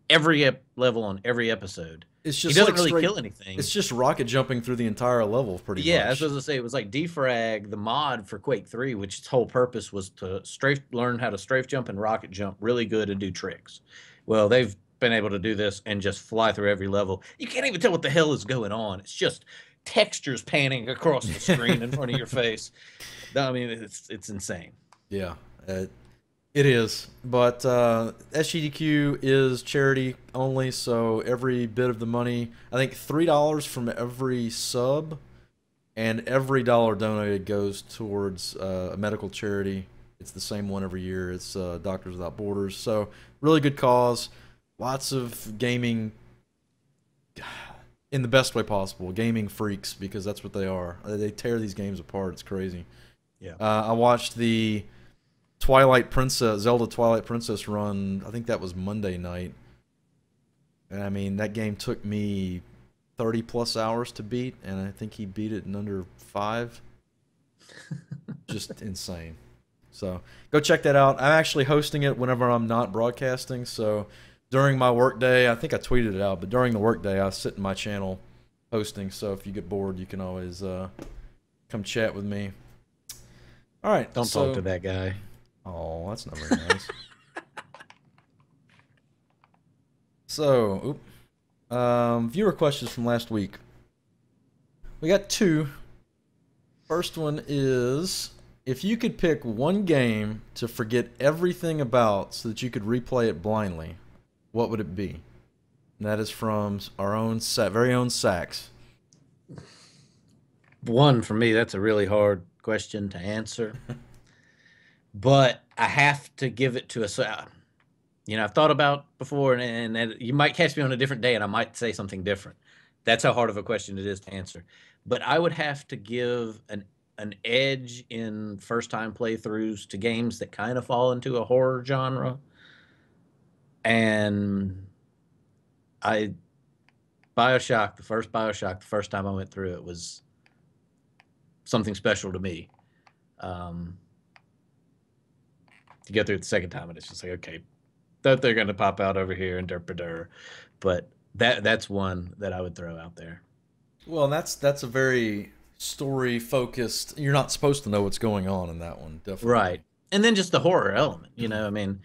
Every level on every episode. It's just he doesn't really kill anything. It's just rocket jumping through the entire level pretty much. Yeah, I was supposed to say it was like Defrag, the mod for Quake 3, which its whole purpose was to learn how to strafe jump and rocket jump really good and do tricks. Well, they've been able to do this and just fly through every level. You can't even tell what the hell is going on. It's just textures panning across the screen in front of your face. I mean, it's insane. Yeah, it is. But SGDQ is charity only, so every bit of the money, I think $3 from every sub, and every dollar donated goes towards a medical charity. It's the same one every year. It's Doctors Without Borders. So really good cause. Lots of gaming, in the best way possible, gaming freaks, because that's what they are. They tear these games apart. It's crazy. Yeah. I watched the Zelda Twilight Princess run. I think that was Monday night. And I mean, that game took me 30 plus hours to beat, and I think he beat it in under 5. Just insane. So go check that out. I'm actually hosting it whenever I'm not broadcasting. So during my work day, I think I tweeted it out, but during the work day, I sit in my channel hosting. So if you get bored, you can always come chat with me. All right. Don't talk to that guy. Oh, that's not very nice. So, viewer questions from last week. We got two. First one is if you could pick one game to forget everything about so that you could replay it blindly, what would it be? And that is from our own very own Sax. One, for me, that's a really hard question to answer. But I have to give it to a. I've thought about before, and you might catch me on a different day, and I might say something different. That's how hard of a question it is to answer. But I would have to give an edge in first time playthroughs to games that kind of fall into a horror genre. And I BioShock, the first time I went through it was something special to me. To get through it the second time, and it's just like, okay, that they're going to pop out over here and derp. But that's one that I would throw out there. Well, that's a very story focused. You're not supposed to know what's going on in that one, definitely. Right. And then just the horror element, I mean,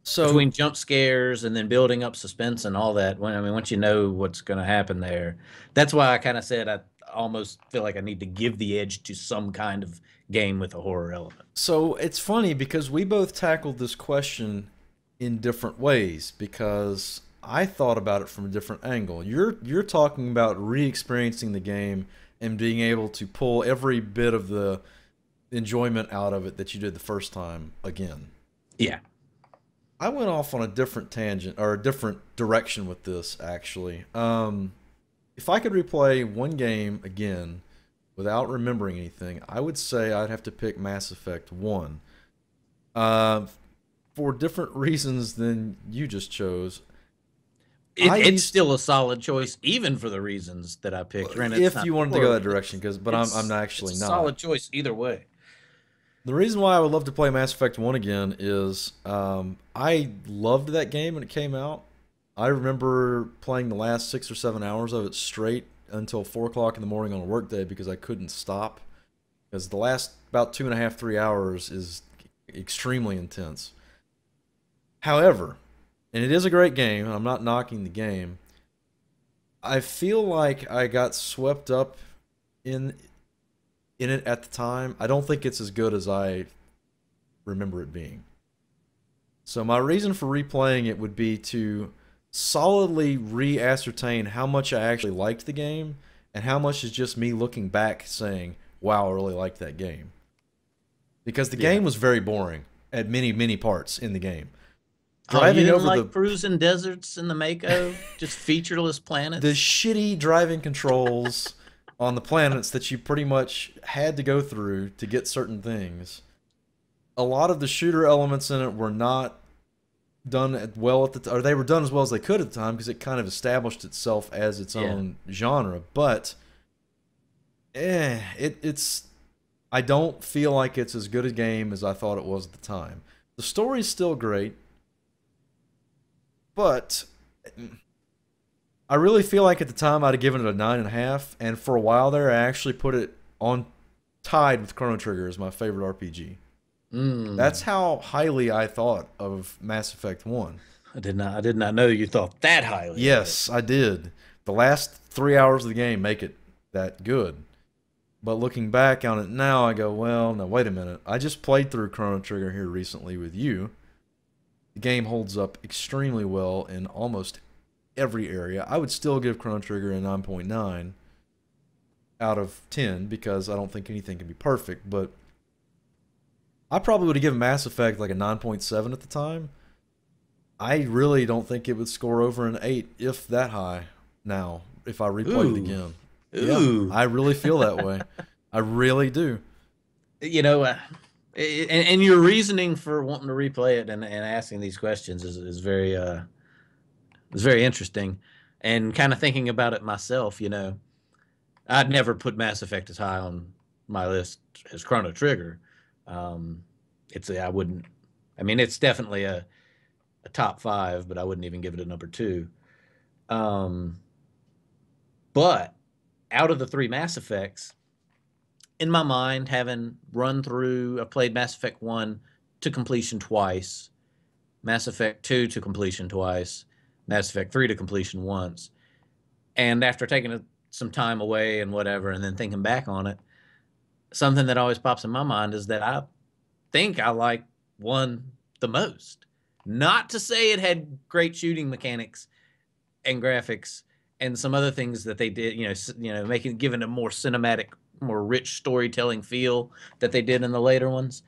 so between jump scares and then building up suspense and all that, once you know what's going to happen there, that's why I kind of said I almost feel like I need to give the edge to some kind of game with a horror element. So it's funny because we both tackled this question in different ways because I thought about it from a different angle. You're talking about re-experiencing the game and being able to pull every bit of the enjoyment out of it that you did the first time again. Yeah. I went off on a different tangent or a different direction with this actually. If I could replay one game again without remembering anything, I would say I'd have to pick Mass Effect 1. For different reasons than you just chose. It's still a solid choice, even for the reasons that I picked. If you wanted to go that direction, but I'm actually not. Solid choice either way. The reason why I would love to play Mass Effect 1 again is I loved that game when it came out. I remember playing the last 6 or 7 hours of it straight until 4 o'clock in the morning on a work day because I couldn't stop. Because the last about 2.5, 3 hours is extremely intense. However, and it is a great game, I'm not knocking the game, I feel like I got swept up in it at the time. I don't think it's as good as I remember it being. So my reason for replaying it would be to solidly re-ascertain how much I actually liked the game and how much is just me looking back saying, wow, I really liked that game. Because the game was very boring at many parts in the game. Driving over like frozen deserts in the Mako, just featureless planets. The shitty driving controls on the planets that you pretty much had to go through to get certain things. A lot of the shooter elements in it were not done well at the or they were done as well as they could at the time because it kind of established itself as its own genre. But it's I don't feel like it's as good a game as I thought it was at the time. The story's still great. But I really feel like at the time I'd have given it a 9.5, and for a while there I actually put it on tied with Chrono Trigger as my favorite RPG. That's how highly I thought of Mass Effect 1. I did not know you thought that highly. Yes, I did. The last 3 hours of the game make it that good. But looking back on it now, I go, well, no, wait a minute. I just played through Chrono Trigger here recently with you. The game holds up extremely well in almost every area. I would still give Chrono Trigger a 9.9 out of 10 because I don't think anything can be perfect, but I probably would have given Mass Effect like a 9.7 at the time. I really don't think it would score over an 8, if that high, now, if I replayed it again. Ooh. Yeah, I really feel that way. I really do. And your reasoning for wanting to replay it and asking these questions is very interesting. And kind of thinking about it myself, I'd never put Mass Effect as high on my list as Chrono Trigger. It's definitely a top 5, but I wouldn't even give it a number 2. But out of the 3 Mass Effects, in my mind, having run through, I played Mass Effect 1 to completion twice, Mass Effect 2 to completion twice, Mass Effect 3 to completion once. And after taking a some time away and whatever, and then thinking back on it, something that always pops in my mind is that I think I like one the most. Not to say it had great shooting mechanics and graphics and some other things that they did, making giving a more cinematic, more rich storytelling feel that they did in the later ones.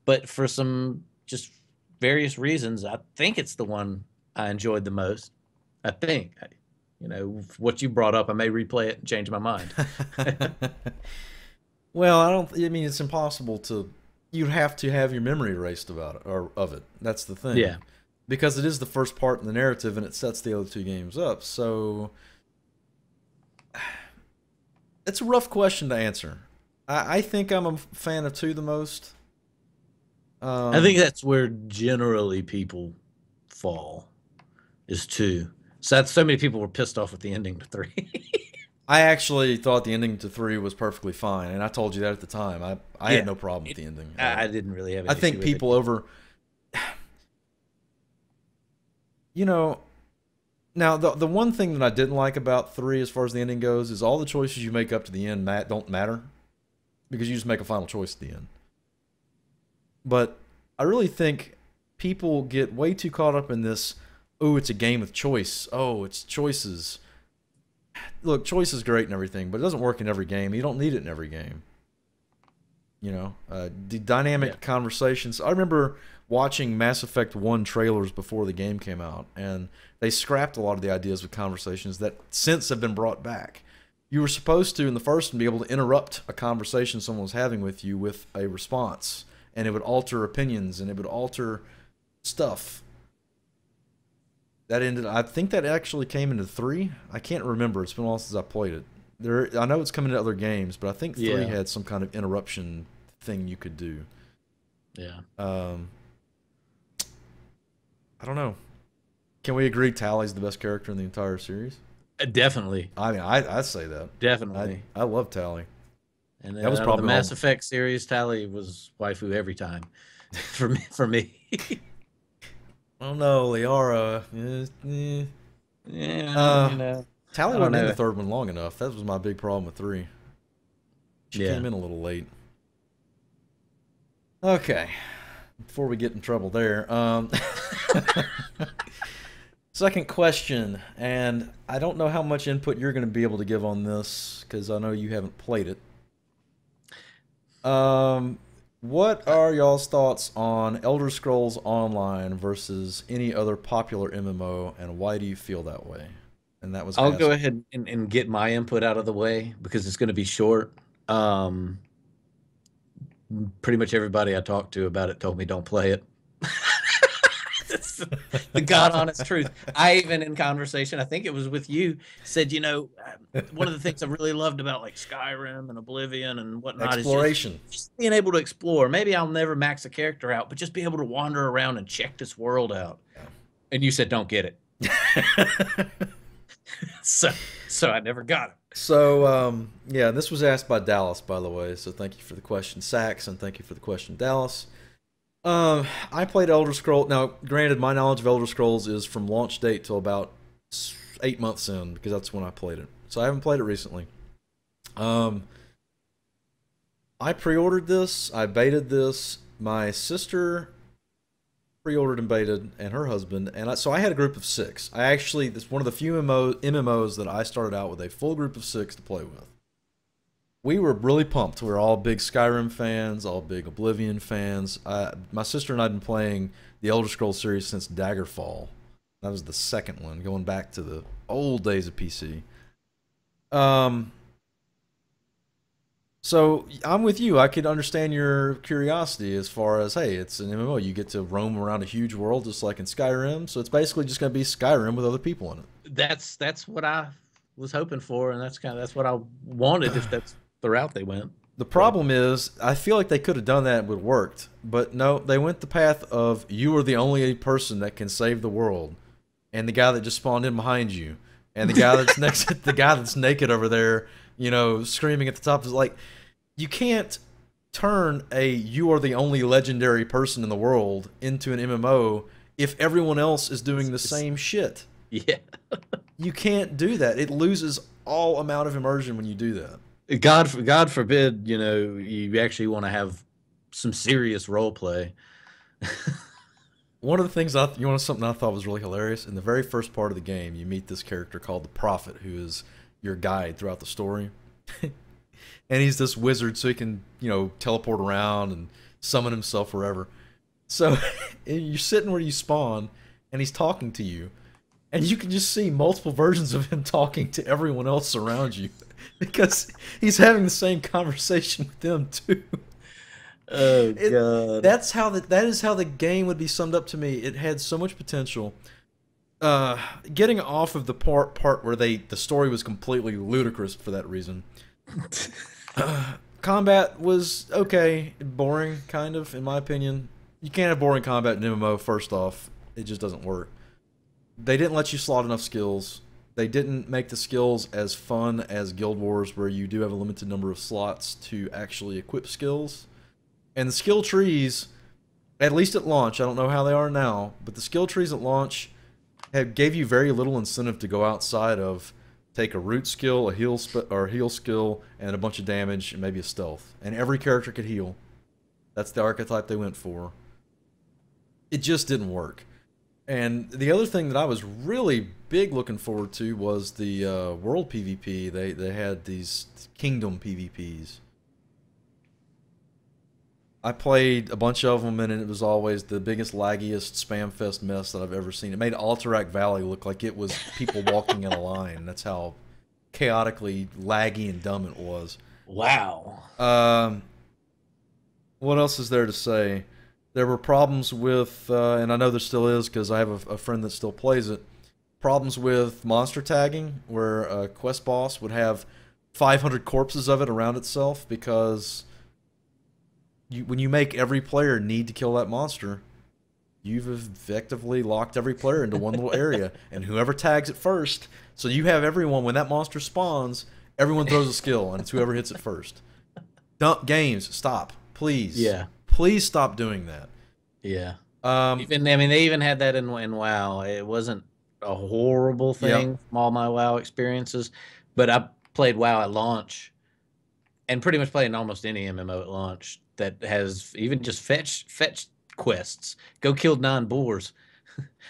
But for some just various reasons, I think it's the one I enjoyed the most. I think, what you brought up, I may replay it and change my mind. Well, I mean, it's impossible to. You'd have to have your memory erased about it or of it. That's the thing. Yeah. Because it is the first part in the narrative and it sets the other two games up. So it's a rough question to answer. I think I'm a fan of 2 the most. I think that's where generally people fall, is 2. So many people were pissed off with the ending to 3. I actually thought the ending to 3 was perfectly fine, and I told you that at the time. I had no problem with the ending. I didn't really have. I think people over. Now the one thing that I didn't like about 3, as far as the ending goes, is all the choices you make up to the end don't matter, because you just make a final choice at the end. But I really think people get way too caught up in this. Oh, it's a game of choice. Oh, it's choices. Look, choice is great and everything, but it doesn't work in every game. You don't need it in every game. The dynamic conversations. I remember watching Mass Effect 1 trailers before the game came out, and they scrapped a lot of the ideas of conversations that since have been brought back. You were supposed to, in the first one, be able to interrupt a conversation someone was having with you with a response, and it would alter opinions, and it would alter stuff. That ended. I think that actually came into 3. I can't remember. It's been a while since I played it. I know it's coming to other games, but I think 3 had some kind of interruption thing you could do. Yeah. I don't know. Can we agree Tally's the best character in the entire series? Definitely. I mean, I say that. Definitely. I love Tally. And that was probably the Mass Effect series. Tally was waifu every time for me. Oh no, Liara. Tally wasn't in the 3rd one long enough. That was my big problem with 3. She came in a little late. Okay, before we get in trouble there. Second question, and I don't know how much input you're going to be able to give on this because I know you haven't played it. What are y'all's thoughts on Elder Scrolls Online versus any other popular MMO, and why do you feel that way? And that was I'll go ahead and get my input out of the way because it's going to be short. Pretty much everybody I talked to about it told me don't play it. That's the God honest truth. I even in conversation, I think it was with you, said, one of the things I really loved about like Skyrim and Oblivion and whatnot exploration. is just being able to explore. Maybe I'll never max a character out, but just be able to wander around and check this world out. Yeah. And you said don't get it. So I never got it. So yeah, this was asked by Dallas, by the way. So thank you for the question, Sax, and thank you for the question, Dallas. I played Elder Scrolls. Now, granted, my knowledge of Elder Scrolls is from launch date till about 8 months in, because that's when I played it. So I haven't played it recently. I pre-ordered this. I baited this. My sister pre-ordered and baited, and her husband. And so I had a group of 6. It's one of the few MMOs that I started out with a full group of 6 to play with. We were really pumped. We were all big Skyrim fans, all big Oblivion fans. My sister and I have been playing the Elder Scrolls series since Daggerfall. That was the second one, going back to the old days of PC. So I'm with you. I could understand your curiosity as far as, hey, it's an MMO. You get to roam around a huge world just like in Skyrim. So it's basically just going to be Skyrim with other people in it. That's what I was hoping for, and that's what I wanted if that's the route they went. The problem is, I feel like they could have done that and it would have worked. But no, they went the path of you are the only person that can save the world. And the guy that just spawned in behind you. And the guy that's the guy that's naked over there, screaming at the top is like, you can't turn you are the only legendary person in the world into an MMO if everyone else is doing the same shit. Yeah. You can't do that. It loses all amount of immersion when you do that. God forbid, you actually want to have some serious role play. One of the things something I thought was really hilarious. In the very first part of the game, you meet this character called the Prophet, who is your guide throughout the story. And he's this wizard, so he can, teleport around and summon himself wherever. So you're sitting where you spawn, and he's talking to you, and you can just see multiple versions of him talking to everyone else around you, because he's having the same conversation with them too. Oh God. That is how the game would be summed up to me. It had so much potential. Getting off of the part where the story was completely ludicrous for that reason. Combat was okay, boring, kind of, in my opinion. You can't have boring combat in MMO, first off. It just doesn't work. They didn't let you slot enough skills. They didn't make the skills as fun as Guild Wars, where you do have a limited number of slots to actually equip skills. And the skill trees, at least at launch, I don't know how they are now, but the skill trees at launch gave you very little incentive to go outside of take a root skill, a heal skill, and a bunch of damage, and maybe a stealth. And every character could heal. That's the archetype they went for. It just didn't work. And the other thing that I was really big looking forward to was the world PvP. They had these kingdom PvPs. I played a bunch of them, and it was always the biggest, laggiest, spam fest mess that I've ever seen. It made Alterac Valley look like it was people walking in a line. That's how chaotically laggy and dumb it was. Wow. What else is there to say? There were problems with, and I know there still is because I have a friend that still plays it, problems with monster tagging, where a quest boss would have 500 corpses of it around itself because when you make every player need to kill that monster, you've effectively locked every player into one little area, and whoever tags it first, so you have everyone, when that monster spawns, everyone throws a skill, and it's whoever hits it first. Games, stop. Please. Yeah. Please stop doing that. Yeah. They even had that in WoW. It wasn't a horrible thing from all my WoW experiences, but I played WoW at launch, and pretty much played in almost any MMO at launch that has even just fetch quests. Go kill 9 boars.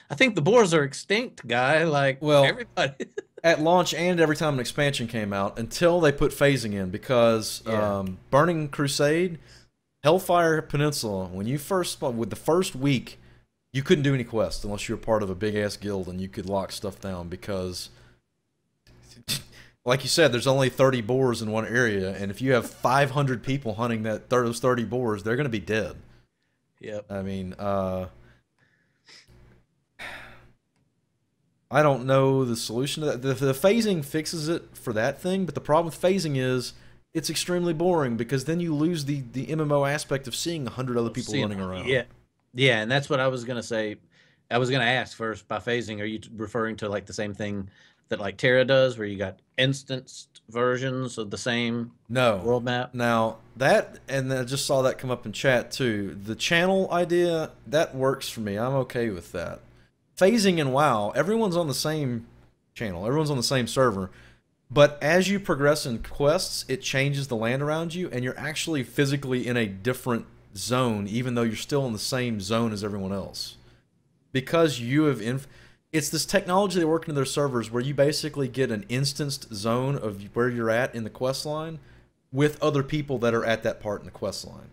I think the boars are extinct, guy. Everybody. At launch and every time an expansion came out, until they put phasing in, because Burning Crusade, Hellfire Peninsula, when you first spawned, with the first week, you couldn't do any quests unless you were part of a big-ass guild and you could lock stuff down because, like you said, there's only 30 boars in one area, and if you have 500 people hunting those 30 boars, they're going to be dead. Yep. I mean, I don't know the solution to that. The phasing fixes it for that thing, but the problem with phasing is it's extremely boring because then you lose the MMO aspect of seeing 100 other people running around. Yeah, and that's what I was going to say. I was going to ask first, by phasing, are you referring to like the same thing that like Terra does, where you got instanced versions of the same world map? Now, that, and I just saw that come up in chat too. The channel idea, that works for me. I'm okay with that. Phasing in WoW, everyone's on the same channel. Everyone's on the same server. But as you progress in quests, it changes the land around you, and you're actually physically in a different zone, even though you're still in the same zone as everyone else. Because you have... It's this technology they work into their servers where you basically get an instanced zone of where you're at in the quest line with other people that are at that part in the quest line.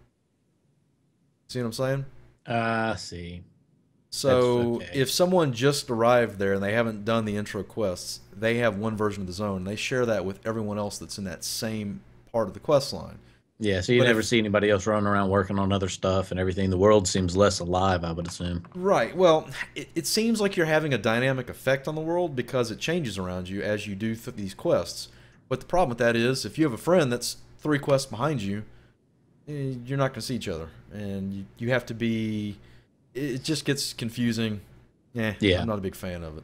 See what I'm saying? I see. So if someone just arrived there and they haven't done the intro quests, they have one version of the zone. And they share that with everyone else that's in that same part of the quest line. Yeah, so you never see anybody else running around working on other stuff and everything. The world seems less alive, I would assume. Right. Well, it seems like you're having a dynamic effect on the world because it changes around you as you do these quests. But the problem with that is if you have a friend that's 3 quests behind you, you're not going to see each other. And you have to be... It just gets confusing. Yeah, I'm not a big fan of it.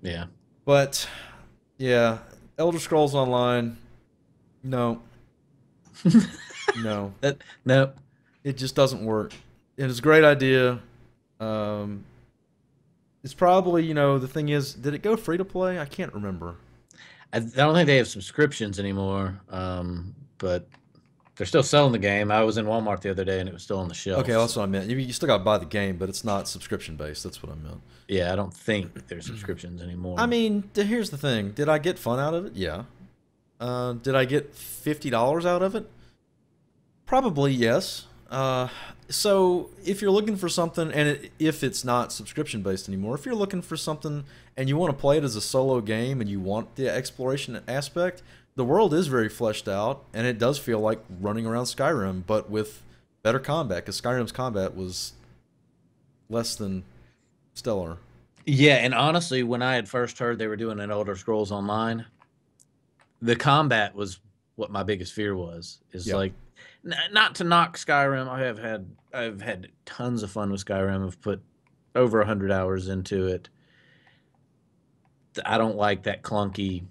Yeah. But, yeah, Elder Scrolls Online, no. No. No. It just doesn't work. It was a great idea. It's probably, the thing is, did it go free to play? I can't remember. I don't think they have subscriptions anymore, but they're still selling the game. I was in Walmart the other day and it was still on the Okay, shelf. that's So what I meant. You still got to buy the game, but it's not subscription based. That's what I meant. yeah, I don't think there's subscriptions I anymore. mean, here's the thing. Did I get fun out of it? Yeah. Did I get $50 out of it? Probably yes. So if you're looking for something, and if it's not subscription based anymore, if you're looking for something and you want to play it as a solo game and you want the exploration aspect, the world is very fleshed out, and it does feel like running around Skyrim, but with better combat, because Skyrim's combat was less than stellar. Yeah, and honestly, when I had first heard they were doing an Elder Scrolls Online, the combat was what my biggest fear was. Is Yeah. like, not to knock Skyrim. I've had tons of fun with Skyrim. I've put over 100 hours into it. I don't like that clunky.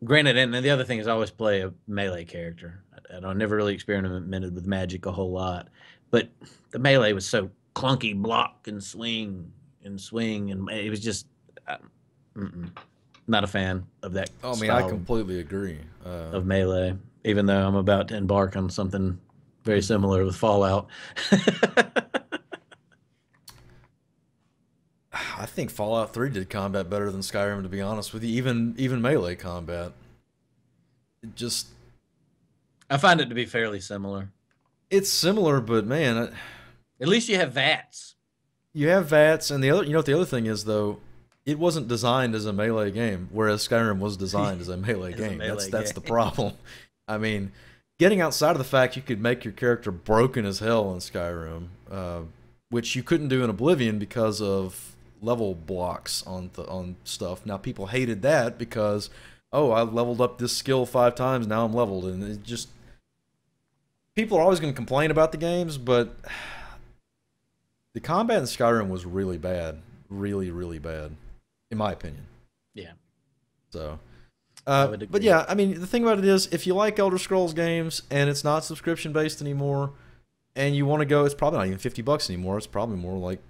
Granted, and the other thing is I always play a melee character. I never really experimented with magic a whole lot, but the melee was so clunky, block and swing, and it was just mm-mm, not a fan of that Oh, I mean, I style completely agree. of melee. Even though I'm about to embark on something very similar with Fallout. I think Fallout 3 did combat better than Skyrim, to be honest with you. Even melee combat. It just I find it to be fairly similar. it's similar, but man, At least you have VATS. you have VATS, and the other, you know what the other thing is though, it wasn't designed as a melee game, whereas Skyrim was designed as a melee As a game. melee That's the game. problem. I mean, getting outside of the fact you could make your character broken as hell in Skyrim, which you couldn't do in Oblivion because of level blocks on stuff. Now people hated that because, oh, I leveled up this skill 5 times, now I'm leveled, and it just, people are always going to complain about the games, but the combat in Skyrim was really bad, really really bad, in my opinion. Yeah, So, I would but agree. yeah, I mean, the thing about it is, if you like Elder Scrolls games and it's not subscription based anymore, and you want to go, it's probably not even $50 anymore. It's probably more like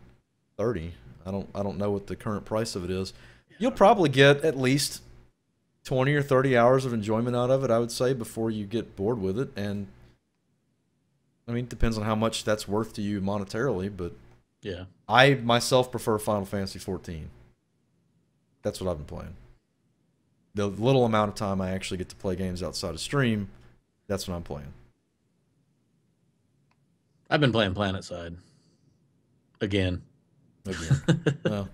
30. I don't know what the current price of it is. You'll probably get at least 20 or 30 hours of enjoyment out of it, I would say, before you get bored with it. And I mean, it depends on how much that's worth to you monetarily, but Yeah. I myself prefer Final Fantasy 14. That's what I've been playing. The little amount of time I actually get to play games outside of stream, that's what I'm playing. I've been playing PlanetSide again. Again. Well,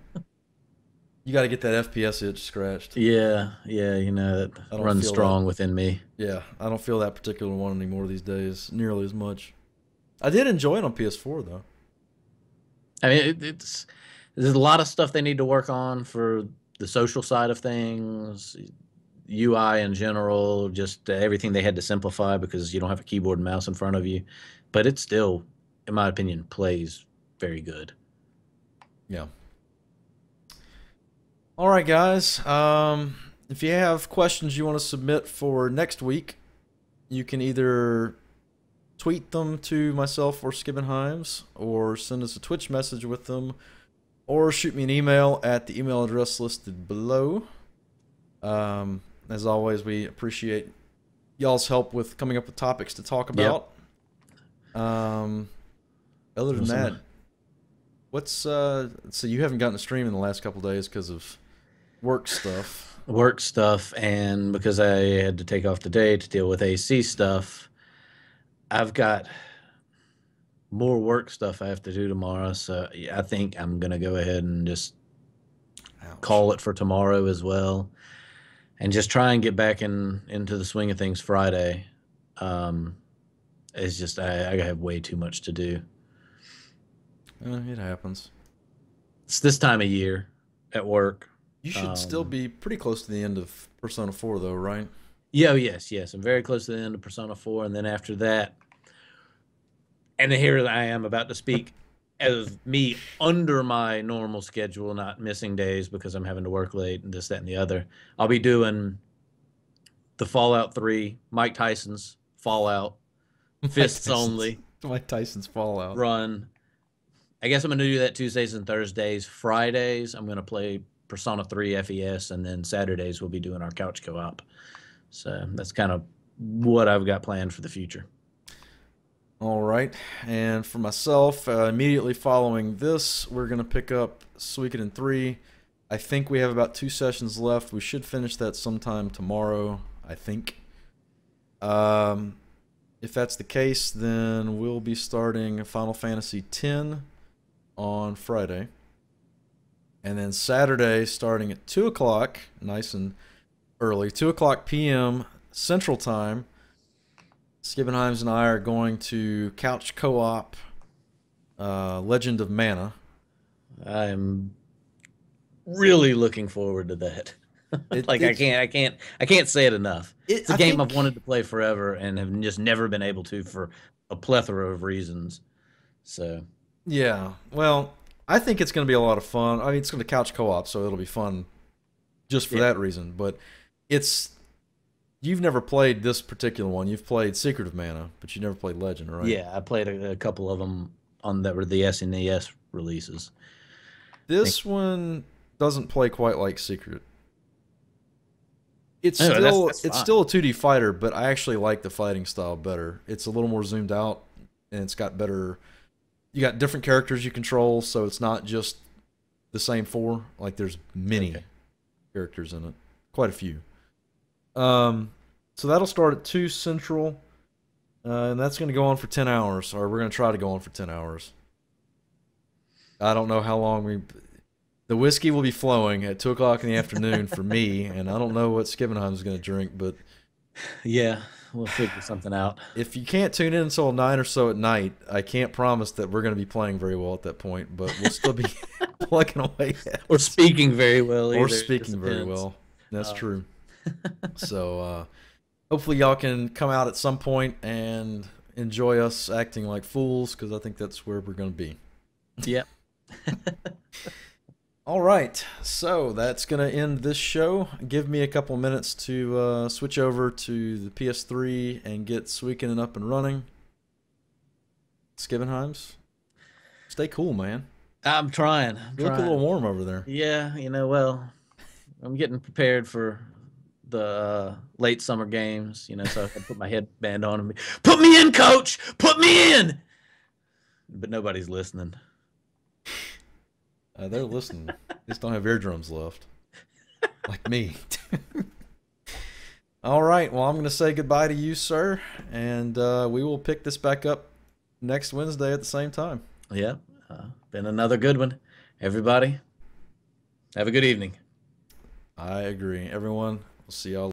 you got to get that FPS itch scratched. Yeah, that I don't runs feel strong within me. Yeah, I don't feel that particular one anymore these days, nearly as much. I did enjoy it on PS4 though. I mean, there's a lot of stuff they need to work on for the social side of things, UI in general, just everything they had to simplify because you don't have a keyboard and mouse in front of you. But it still, in my opinion, plays very good. Yeah. All right, guys. If you have questions you want to submit for next week, you can either tweet them to myself or Skibbenheims, or send us a Twitch message with them, or shoot me an email at the email address listed below. As always, we appreciate y'all's help with coming up with topics to talk about. Other than that, what's so you haven't gotten to stream in the last couple days because of work stuff. Work stuff, and because I had to take off today to deal with AC stuff, I've got more work stuff I have to do tomorrow. So I think I'm gonna go ahead and just Ouch. call it for tomorrow as well, and just try and get back into the swing of things Friday. It's just I have way too much to do. It happens. It's this time of year at work. You should still be pretty close to the end of Persona 4, though, right? Yeah, yes. I'm very close to the end of Persona 4, and then after that, and then here I am about to speak as me under my normal schedule, not missing days because I'm having to work late and this, that, and the other. I'll be doing the Fallout 3, Mike Tyson's Fallout, fists only Mike Tyson's Fallout. run. I guess I'm going to do that Tuesdays and Thursdays. Fridays, I'm going to play Persona 3 FES, and then Saturdays we'll be doing our couch co-op. So that's kind of what I've got planned for the future. All right, and for myself, immediately following this, we're going to pick up Suikoden 3. I think we have about 2 sessions left. We should finish that sometime tomorrow, I think. If that's the case, then we'll be starting Final Fantasy X on Friday. And then Saturday, starting at 2 o'clock, nice and early, 2 o'clock p.m. Central Time, Skibbenheims and I are going to couch co-op Legend of Mana. I'm really looking forward to that. I can't say it enough. It's a game I've wanted to play forever and have just never been able to for a plethora of reasons. So yeah, well, I think it's going to be a lot of fun. I mean, it's going to couch co-op, so it'll be fun just for that reason. But you've never played this particular one. You've played Secret of Mana, but you never played Legend, right? Yeah, I played a couple of them on that were the SNES releases. This one doesn't play quite like Secret. It's that's still a 2D fighter, but I actually like the fighting style better. It's a little more zoomed out, and it's got better. You got different characters you control, so it's not just the same 4. Like there's many characters in it, quite a few. So that'll start at 2 Central, and that's going to go on for 10 hours, or we're going to try to go on for 10 hours. I don't know how long the whiskey will be flowing at 2 o'clock in the afternoon for me, and I don't know what Skibbenheim is going to drink, but yeah, we'll figure something out. If you can't tune in until 9 or so at night, I can't promise that we're going to be playing very well at that point, but we'll still be plugging away at or speaking very well. Or speaking very well. That's true. So hopefully y'all can come out at some point and enjoy us acting like fools, because I think that's where we're going to be. Yep. All right, so that's going to end this show. Give me a couple minutes to switch over to the PS3 and get Suikoden up and running. Skibbenheims, stay cool, man. I'm trying. You look a little warm over there. Yeah, well, I'm getting prepared for the late summer games, so I can put my headband on and put me in, coach! Put me in! But nobody's listening. They're listening. They just don't have eardrums left. Like me. All right. Well, I'm going to say goodbye to you, sir. And we will pick this back up next Wednesday at the same time. Yeah. Been another good one. Everybody, have a good evening. I agree. Everyone, we'll see y'all.